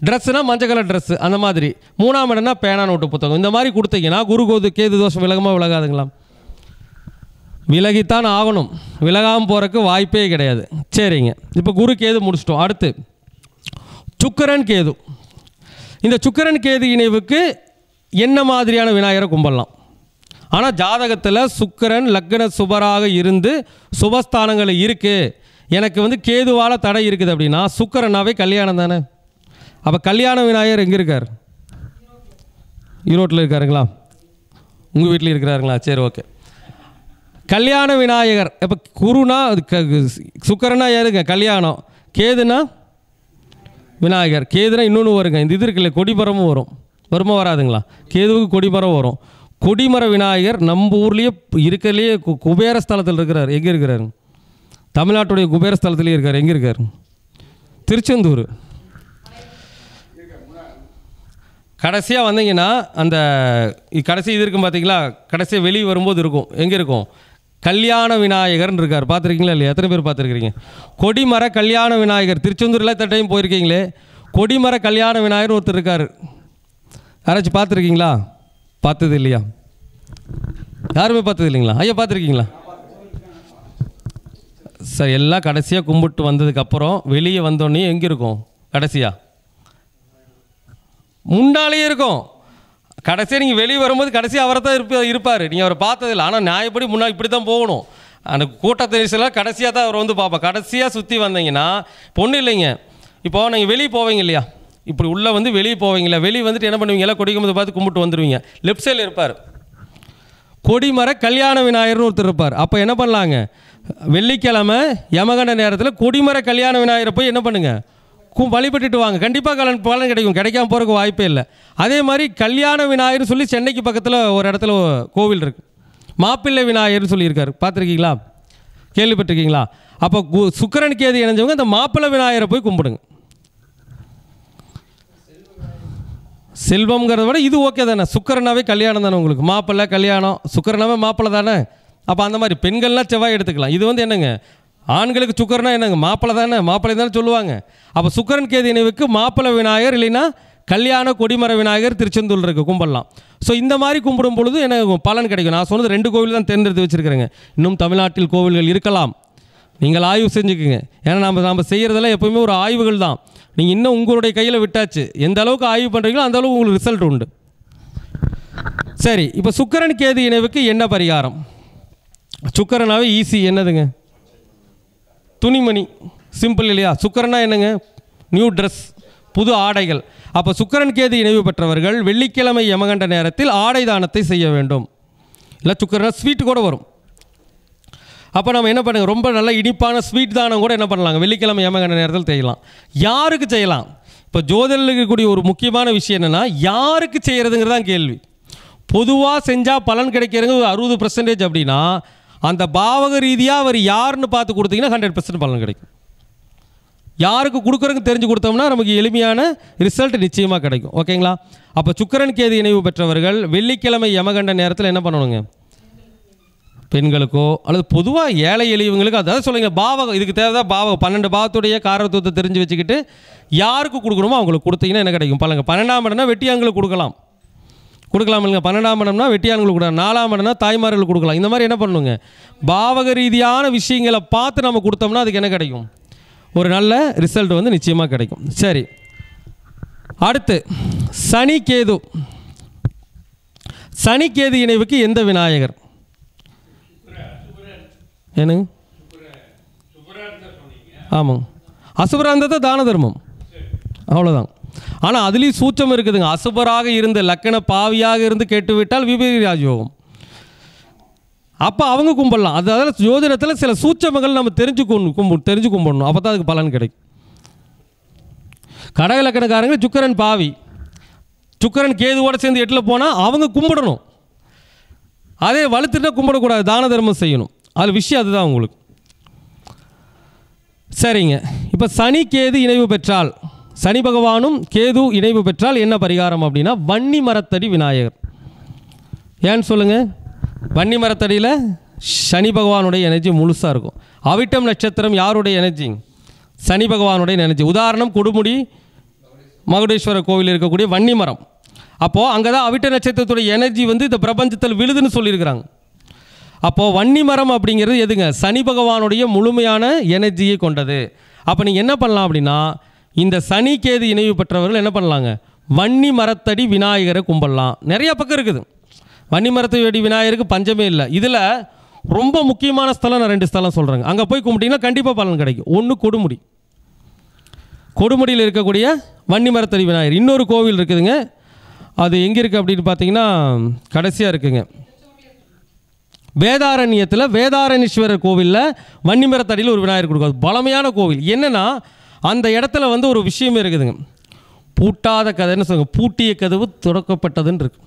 ட்ரெஸ்ஸுனா மஞ்சள் கலர் ட்ரெஸ்ஸு, அந்த மாதிரி. 3ஆம் இடம்னா பேனா நோட்டு புத்தகம். இந்த மாதிரி கொடுத்தீங்கன்னா குரு கேது தோஷம் விலகாதுங்களா? விலகித்தான் ஆகணும். விலகாமல் போகிறதுக்கு வாய்ப்பே கிடையாது. சரிங்க, இப்போ குரு கேது முடிச்சிட்டோம். அடுத்து சுக்கிரன் கேது. இந்த சுக்கிரன் கேது இணைவுக்கு என்ன மாதிரியான விநாயகரை கும்பிடலாம்? ஆனால் ஜாதகத்தில் சுக்கிரன் லக்ன சுபராக இருந்து சுபஸ்தானங்கள் இருக்குது, எனக்கு வந்து கேதுவால் தடை இருக்குது அப்படின்னா சுக்கிரனாவே கல்யாணம் தானே. அப்போ கல்யாண விநாயகர் எங்கே இருக்கார்? ஈரோட்டில் இருக்காருங்களா? உங்கள் வீட்டில் இருக்கிறாருங்களா? சரி, ஓகே. கல்யாண விநாயகர். இப்போ குருனா சுக்கிரனா யாருங்க? கல்யாணம். கேதுனா விநாயகர். கேதுனா இன்னொன்று வருங்க, இந்த இது இருக்குல்ல கொடிமரமும் வருமா வராதுங்களா? கேதுவுக்கு கொடிமரம் வரும். கொடிமர விநாயகர் நம்ம ஊர்லேயே இருக்கிறதுலையே குபேர ஸ்தலத்தில் இருக்கிறார். எங்கே இருக்கிறாரு? தமிழ்நாட்டுடைய குபேர ஸ்தலத்துலேயே இருக்கார். எங்கே இருக்கார்? திருச்செந்தூர். கடைசியாக வந்தீங்கன்னா அந்த கடைசி இது இருக்கும் பார்த்தீங்களா? கடைசியாக வெளியே வரும்போது இருக்கும். எங்கே இருக்கும்? கல்யாண விநாயகர்னு இருக்கார். பார்த்துருக்கீங்களா இல்லையா? எத்தனை பேர் பார்த்துருக்கிறீங்க? கொடிமர கல்யாண விநாயகர். திருச்செந்தூரில் எத்தனை டைம் போயிருக்கீங்களே? கொடிமர கல்யாண விநாயகர் ஒருத்தர் இருக்கார். யாராச்சும் பார்த்துருக்கீங்களா? பார்த்தது இல்லையா? யாருமே பார்த்தது இல்லைங்களா? ஐயா பார்த்துருக்கீங்களா? சார், எல்லாம் கடைசியாக கும்பிட்டு வந்ததுக்கப்புறம் வெளியே வந்தோடனே எங்கே இருக்கும்? கடைசியாக முன்னாலேயே இருக்கும். கடைசியாக நீங்கள் வெளியே வரும்போது கடைசியாக அவரை தான் இருப்பார். நீங்கள் அவரை பார்த்ததில்லை. ஆனால் நியாயப்படி முன்னாடி இப்படி தான் போகணும். அந்த கூட்டத்தை நெரிசலாம் கடைசியாக தான் அவர் வந்து பார்ப்பா. கடைசியாக சுற்றி வந்தீங்கன்னா பொண்ணு இல்லைங்க. இப்போது நீங்கள் வெளியே போவீங்க இல்லையா? இப்படி உள்ளே வந்து வெளியே போவீங்களா? வெளியே வந்துட்டு என்ன பண்ணுவீங்களா? கொடிக்கும்போது பார்த்து கும்பிட்டு வந்துடுவீங்க. லெஃப்ட் சைடில் இருப்பார் கொடிமர கல்யாண விநாயகர்னு ஒருத்தர் இருப்பார். அப்போ என்ன பண்ணலாங்க? வெள்ளிக்கிழமை யமகண்ட நேரத்தில் கொடிமர கல்யாண விநாயகரை போய் என்ன பண்ணுங்கள்? வழிபட்டுட்டு வாங்க. கண்டிப்பாக பலன் கிடைக்கும். கிடைக்காம போகிறதுக்கு வாய்ப்பே இல்லை. அதே மாதிரி கல்யாண விநாயகர்னு சொல்லி சென்னைக்கு பக்கத்தில் ஒரு இடத்துல கோவில் இருக்குது. மாப்பிள்ளை விநாயகர்னு சொல்லியிருக்காரு. பார்த்துருக்கீங்களா? கேள்விப்பட்டிருக்கீங்களா? அப்போ சுக்கிரன் கேது இணைஞ்சவங்க இந்த மாப்பிள்ளை விநாயகரை போய் கும்பிடுங்க. செல்வம்ங்கிறத விட இது ஓகே தானே. சுக்கிரனாவே கல்யாணம் தானே உங்களுக்கு. மாப்பிள்ளை கல்யாணம், சுக்கிரனாவே மாப்பிள்ளை தானே. அப்போ அந்த மாதிரி பெண்கள்லாம் செவ்வாய் எடுத்துக்கலாம். இது வந்து என்னங்க? ஆண்களுக்கு சுக்கரனா என்னங்க, மாப்பிள்ளை தானே, மாப்பிள்ளை தானே சொல்லுவாங்க. அப்போ சுக்கரன் கேது இணைவுக்கு மாப்பிள்ளை விநாயகர் இல்லைன்னா கல்யாண கொடிமர விநாயகர் திருச்செந்தூர் இருக்குது, கும்பிடலாம். ஸோ இந்த மாதிரி கும்பிடும் பொழுது எனக்கு பலன் கிடைக்கும். நான் சொன்னது 2 கோவில் தான் தேர்ந்தெடுத்து வச்சுருக்கிறேங்க. இன்னும் தமிழ்நாட்டில் கோவில்கள் இருக்கலாம், நீங்கள் ஆய்வு செஞ்சுக்குங்க. ஏன்னா நம்ம செய்கிறதெல்லாம் எப்போயுமே ஒரு ஆய்வுகள் தான். நீங்கள் இன்னும் உங்களுடைய கையில் விட்டாச்சு. எந்த அளவுக்கு ஆய்வு பண்ணுறீங்களோ அந்த அளவுக்கு உங்களுக்கு ரிசல்ட் உண்டு. சரி, இப்போ சுக்கரன் கேது இணைவுக்கு என்ன பரிகாரம்? சுக்கரனாவே ஈஸி, என்னதுங்க, துணிமணி, சிம்பிள் இல்லையா? சுக்கரனா என்னங்க, நியூ ட்ரெஸ், புது ஆடைகள். அப்போ சுக்கரன் கேது இணைவு பெற்றவர்கள் வெள்ளிக்கிழமை யமகண்ட நேரத்தில் ஆடை தானத்தை செய்ய வேண்டும். இல்லை சுக்கரனா ஸ்வீட் கூட வரும். அப்போ நம்ம என்ன பண்ணுங்க, ரொம்ப நல்ல இனிப்பான ஸ்வீட் தானம் கூட என்ன பண்ணலாங்க, வெள்ளிக்கிழமை யமகண்ட நேரத்தில் செய்யலாம். யாருக்கு செய்யலாம்? இப்போ ஜோதிடத்தில் இருக்கக்கூடிய ஒரு முக்கியமான விஷயம் என்னென்னா, யாருக்கு செய்கிறதுங்கிறது தான் கேள்வி. பொதுவாக செஞ்சால் பலன் கிடைக்கிறது ஒரு 60% அப்படின்னா, அந்த பாவக ரீதியாக அவர் யாருன்னு பார்த்து கொடுத்தீங்கன்னா 100% பலன் கிடைக்கும். யாருக்கு கொடுக்குறதுக்கு தெரிஞ்சு கொடுத்தோம்னா நமக்கு எளிமையான ரிசல்ட் நிச்சயமாக கிடைக்கும். ஓகேங்களா? அப்போ சுக்கரன் கேது இணைவு பெற்றவர்கள் வெள்ளிக்கிழமை யமகண்ட நேரத்தில் என்ன பண்ணணுங்க, பெண்களுக்கோ அல்லது பொதுவாக ஏழை எளியவங்களுக்கு, அதாவது சொல்லுங்க பாவகம், இதுக்கு தேவைதான் பாவகம், 12 பாவத்துடைய காரத்துவத்தை தெரிஞ்சு வச்சுக்கிட்டு யாருக்கு கொடுக்கணுமோ அவங்களுக்கு கொடுத்தீங்கன்னா என்ன கிடைக்கும் பலங்க. 12ஆம் இடம்னா வெட்டியாங்களுக்கு கொடுக்கலாம் இல்லைங்க, 12ஆம் இடம்னா வெட்டியாங்களுக்கு கொடுக்கலாம், 4ஆம் இடம்னா தாய்மார்களுக்கு கொடுக்கலாம். இந்த மாதிரி என்ன பண்ணணுங்க, பாவக ரீதியான விஷயங்களை பார்த்து நம்ம கொடுத்தோம்னா அதுக்கு என்ன கிடைக்கும், ஒரு நல்ல ரிசல்ட் வந்து நிச்சயமாக கிடைக்கும். சரி, அடுத்து சனி கேது. சனி கேது இணைவுக்கு எந்த விநாயகர்? ஏனுங்க, ஆமாங்க, அசுபராந்தத்தை தான தர்மம், அவ்வளோதான். ஆனால் அதுலேயும் சூச்சம் இருக்குதுங்க. அசுபராக இருந்து லக்கண பாவியாக இருந்து கேட்டுவிட்டால் விபரீத ராஜயோகம். அப்போ அவங்க கும்பிடலாம். அதாவது ஜோதிடத்தில் சில சூச்சமங்கள் நம்ம தெரிஞ்சு கும்பிடணும், அப்போ தான் அதுக்கு பலன் கிடைக்கும். கடக லக்கணக்காரங்க சுக்கரன் பாவி, சுக்கரன் கேதுவோட சேர்ந்து 8ல் போனால் அவங்க கும்பிடணும். அதே வலுத்துட்டா கும்பிடக்கூடாது, தான தர்மம் செய்யணும். அதில் விஷயம் அதுதான் உங்களுக்கு. சரிங்க, இப்போ சனி கேது இணைவு பெற்றால், சனி பகவானும் கேது இணைவு பெற்றால் என்ன பரிகாரம் அப்படின்னா, வன்னி மரத்தடி விநாயகர். ஏன்னு சொல்லுங்கள், வன்னி மரத்தடியில் சனி பகவானுடைய எனர்ஜி முழுசாக இருக்கும். அவிட்டம் நட்சத்திரம் யாருடைய எனர்ஜி? சனி பகவானுடைய எனர்ஜி. உதாரணம் கொடுமுடி மகுடேஸ்வரர் கோவில் இருக்கக்கூடிய வன்னி மரம். அப்போது அங்கே தான் அவிட்ட நட்சத்திரத்துடைய எனர்ஜி வந்து இந்த பிரபஞ்சத்தில் விழுதுன்னு சொல்லியிருக்கிறாங்க. அப்போது வன்னி மரம் அப்படிங்கிறது எதுங்க, சனி பகவானுடைய முழுமையான எனர்ஜியை கொண்டது. அப்போ நீங்கள் என்ன பண்ணலாம் அப்படின்னா, இந்த சனி கேது இணைவு பெற்றவர்கள் என்ன பண்ணலாங்க, வன்னி மரத்தடி விநாயகரை கும்பிடலாம். நிறைய பக்கம் இருக்குது வன்னி மரத்தடி விநாயகருக்கு, பஞ்சமே இல்லை. இதில் ரொம்ப முக்கியமான ஸ்தலம் நான் 2 ஸ்தலம் சொல்கிறேங்க. அங்கே போய் கும்பிட்டிங்கன்னா கண்டிப்பாக பலன் கிடைக்கும். ஒன்று கொடுமுடி, கொடுமுடியில் இருக்கக்கூடிய வன்னி மரத்தடி விநாயகர். இன்னொரு கோவில் இருக்குதுங்க, அது எங்கே இருக்குது அப்படின்னு பார்த்தீங்கன்னா கடைசியாக இருக்குங்க, வேதாரண்யத்தில் வேதாரண்யேஸ்வரர் கோவிலில் வன்னி மரத்தடியில் ஒரு விநாயகர் கொடுக்கும். பழமையான கோவில். என்னென்னா அந்த இடத்துல வந்து ஒரு விஷயமே இருக்குதுங்க, பூட்டாத கதைன்னு சொல்லுங்க, பூட்டிய கதவு திறக்கப்பட்டதுன்னு இருக்கு.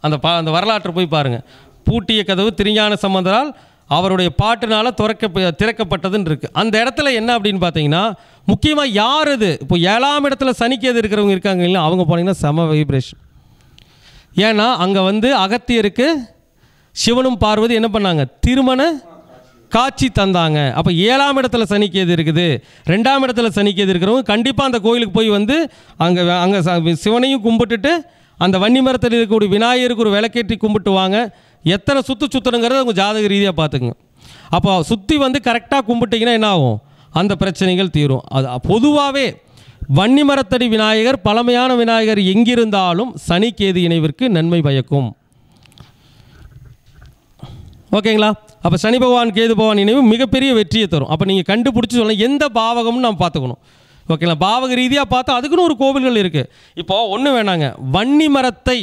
அந்த வரலாற்றை போய் பாருங்கள். பூட்டிய கதவு திருஞான சம்பந்தரால் அவருடைய பாட்டுனால் திறக்கப்பட்டதுன்னு இருக்குது. அந்த இடத்துல என்ன அப்படின்னு பார்த்தீங்கன்னா, முக்கியமாக யார் இது, இப்போ 7ஆம் இடத்துல சனிக்கேது இருக்கிறவங்க இருக்காங்க இல்லை, அவங்க போனீங்கன்னா செம வைப்ரேஷன். ஏன்னா அங்கே வந்து அகத்தியருக்கு சிவனும் பார்வதி என்ன பண்ணாங்க, திருமண காட்சி தந்தாங்க. அப்போ 7ஆம் இடத்துல சனிக்கேது இருக்குது, 2ஆம் இடத்துல சனிக்கேது இருக்கிறவங்க கண்டிப்பாக அந்த கோயிலுக்கு போய் வந்து அங்கே சிவனையும் கும்பிட்டுட்டு அந்த வன்னி மரத்தில் இருக்கக்கூடிய விநாயகருக்கு ஒரு விளக்கேற்றி கும்பிட்டு வாங்க. எத்தனை சுற்றுங்கிறத உங்கள் ஜாதக ரீதியாக பார்த்துக்குங்க. அப்போ சுற்றி வந்து கரெக்டாக கும்பிட்டிங்கன்னா என்ன ஆகும், அந்த பிரச்சனைகள் தீரும். அது பொதுவாகவே வன்னி மரத்தடி விநாயகர், பழமையான விநாயகர் எங்கிருந்தாலும் சனி கேது இணைவிற்கு நன்மை பயக்கும். ஓகேங்களா? அப்போ சனி பகவான் கேது பகவான் இணைவு மிகப்பெரிய வெற்றியை தரும். அப்போ நீங்கள் கண்டுபிடிச்சி சொல்லலாம் எந்த பாவகம்னு நம்ம பார்த்துக்கணும். ஓகேங்களா? பாவக ரீதியாக பார்த்தா அதுக்குன்னு ஒரு கோவில்கள் இருக்குது. இப்போது ஒன்றும் வேணாங்க, வன்னி மரத்தை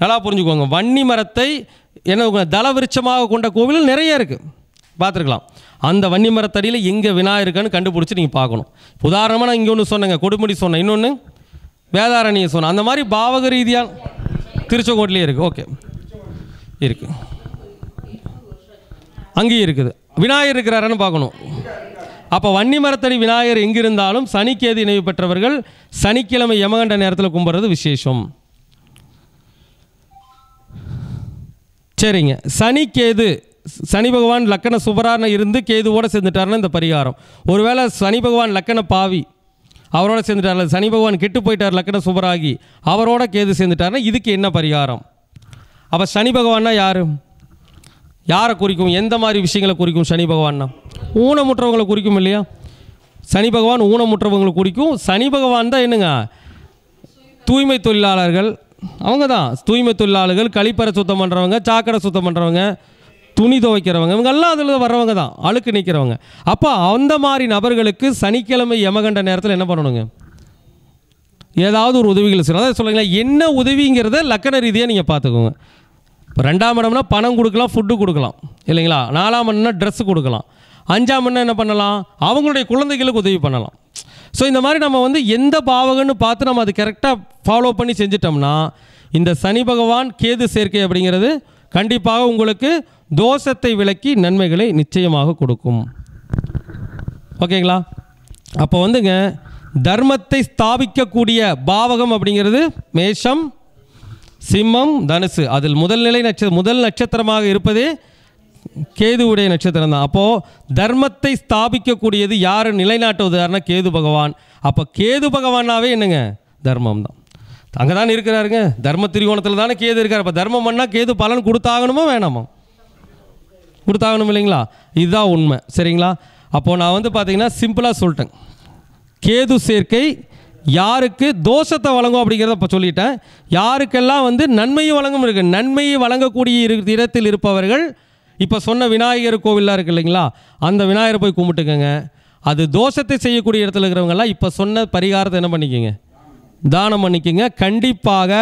நல்லா புரிஞ்சுக்கோங்க. வன்னி மரத்தை என்ன தலவிருட்சமாக கொண்ட கோவில்கள் நிறைய இருக்குது, பார்த்துருக்கலாம். அந்த வன்னி மரத்தடியில் எங்கே விநாயகர் இருக்கான்னு கண்டுபிடிச்சி நீங்கள் பார்க்கணும். உதாரணமாக நான் இங்கே ஒன்று சொன்னேங்க, கொடுமுடி சொன்னேன், இன்னொன்று வேதாரண்யம் சொன்னேன். அந்த மாதிரி பாவக ரீதியாக திருச்செங்கோட்டிலே இருக்குது. ஓகே, இருக்குது, அங்கேயும் இருக்குது. விநாயகர் இருக்கிறாருன்னு பார்க்கணும். அப்போ வன்னி மரத்தடி விநாயகர் எங்கிருந்தாலும் சனிக்கேது இணைவு பெற்றவர்கள் சனிக்கிழமை யமகண்ட நேரத்தில் கும்பிட்றது விசேஷம். சரிங்க, சனிக்கேது சனி பகவான் லக்கண சுபரான இருந்து கேதுவோடு சேர்ந்துட்டாருன்னா இந்த பரிகாரம். ஒருவேளை சனி பகவான் லக்கண பாவி அவரோட சேர்ந்துட்டார், சனி பகவான் கெட்டு போயிட்டார் லக்கண சுபராகி அவரோட கேது சேர்ந்துட்டாருன்னா இதுக்கு என்ன பரிகாரம்? அப்போ சனி பகவான்னா யார்? யாரை குறிக்கும்? எந்த மாதிரி விஷயங்களை குறிக்கும் சனி பகவான்னா? ஊனமுற்றவங்களை குறிக்கும் இல்லையா? சனி பகவான் ஊனமுற்றவங்களை குறிக்கும். சனி பகவான் தான் என்னங்க, தூய்மை தொழிலாளர்கள். அவங்க தான் தூய்மை தொழிலாளர்கள், கழிப்பறை சுத்தம் பண்ணுறவங்க, சாக்கடை சுத்தம் பண்ணுறவங்க, துணி துவைக்கிறவங்க, இவங்கெல்லாம் அதில் வர்றவங்க தான், அழுக்கு நிற்கிறவங்க. அப்போ அந்த மாதிரி நபர்களுக்கு சனிக்கிழமை யமகண்ட நேரத்தில் என்ன பண்ணணுங்க? ஏதாவது ஒரு உதவிகள் செய்யணும். அதாவது சொல்லுங்களேன், என்ன உதவிங்கிறத லக்கண ரீதியாக நீங்கள் பார்த்துக்கோங்க. இப்போ 2ஆம் இடம்னா பணம் கொடுக்கலாம், ஃபுட்டு கொடுக்கலாம் இல்லைங்களா? 4ஆம் இடம்னா ட்ரெஸ்ஸு கொடுக்கலாம். 5ஆம் இடம் என்ன பண்ணலாம்? அவங்களுடைய குழந்தைகளுக்கு உதவி பண்ணலாம். ஸோ இந்த மாதிரி நம்ம வந்து எந்த பாவகன்னு பார்த்து நம்ம அது கரெக்டாக ஃபாலோ பண்ணி செஞ்சிட்டோம்னா இந்த சனி பகவான் கேது சேர்க்கை அப்படிங்கிறது கண்டிப்பாக உங்களுக்கு தோஷத்தை விலக்கி நன்மைகளை நிச்சயமாக கொடுக்கும். ஓகேங்களா? அப்போ வந்துங்க தர்மத்தை ஸ்தாபிக்கக்கூடிய பாவகம் அப்படிங்கிறது மேஷம், சிம்மம், தனுசு. அதில் முதல் நட்சத்திரமாக இருப்பதே கேதுவுடைய நட்சத்திரம் தான். அப்போது தர்மத்தை ஸ்தாபிக்கக்கூடியது யார் நிலைநாட்டுவதுன்னா கேது பகவான். அப்போ கேது பகவானாவே என்னங்க, தர்மம் தான். அங்கே தான் இருக்கிறாருங்க, தர்ம திரிகோணத்தில் தானே கேது இருக்கார். அப்போ தர்மம் பண்ணால் கேது பலன் கொடுத்தாகணுமோ வேணாமா? கொடுத்தாகணும் இல்லைங்களா? இதுதான் உண்மை. சரிங்களா? அப்போது நான் வந்து பார்த்தீங்கன்னா சிம்பிளாக சொல்லிட்டேன். கேது சேர்க்கை யாருக்கு தோஷத்தை வழங்கும் அப்படிங்கிறத இப்போ சொல்லிட்டேன். யாருக்கெல்லாம் வந்து நன்மையை வழங்கும் இருக்குது. நன்மையை வழங்கக்கூடிய இடத்தில் இருப்பவர்கள் இப்போ சொன்ன விநாயகர் கோவிலாக இருக்குது இல்லைங்களா? அந்த விநாயகரை போய் கும்பிட்டுக்கங்க. அது தோஷத்தை செய்யக்கூடிய இடத்துல இருக்கிறவங்கெல்லாம் இப்போ சொன்ன பரிகாரத்தை என்ன பண்ணிக்கோங்க, தானம் பண்ணிக்கோங்க. கண்டிப்பாக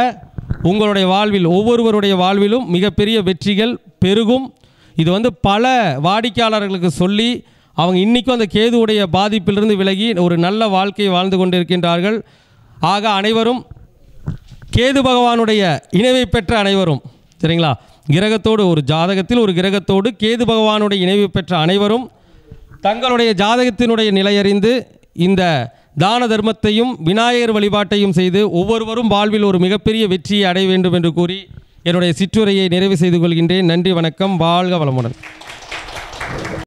உங்களுடைய வாழ்வில் ஒவ்வொருவருடைய வாழ்விலும் மிகப்பெரிய வெற்றிகள் பெருகும். இது வந்து பல வாடிக்கையாளர்களுக்கு சொல்லி அவங்க இன்றைக்கும் அந்த கேதுவுடைய பாதிப்பிலிருந்து விலகி ஒரு நல்ல வாழ்க்கையை வாழ்ந்து கொண்டிருக்கின்றார்கள். ஆக அனைவரும் கேது பகவானுடைய இணைவை பெற்ற அனைவரும், சரிங்களா, கிரகத்தோடு ஒரு ஜாதகத்தில் ஒரு கிரகத்தோடு கேது பகவானுடைய இணைவு பெற்ற அனைவரும் தங்களுடைய ஜாதகத்தினுடைய நிலையறிந்து இந்த தான தர்மத்தையும் விநாயகர் வழிபாட்டையும் செய்து ஒவ்வொருவரும் வாழ்வில் ஒரு மிகப்பெரிய வெற்றியை அடைய வேண்டும் என்று கூறி என்னுடைய சிற்றுரையை நிறைவு செய்து கொள்கின்றேன். நன்றி, வணக்கம், வாழ்க வளமுடன்.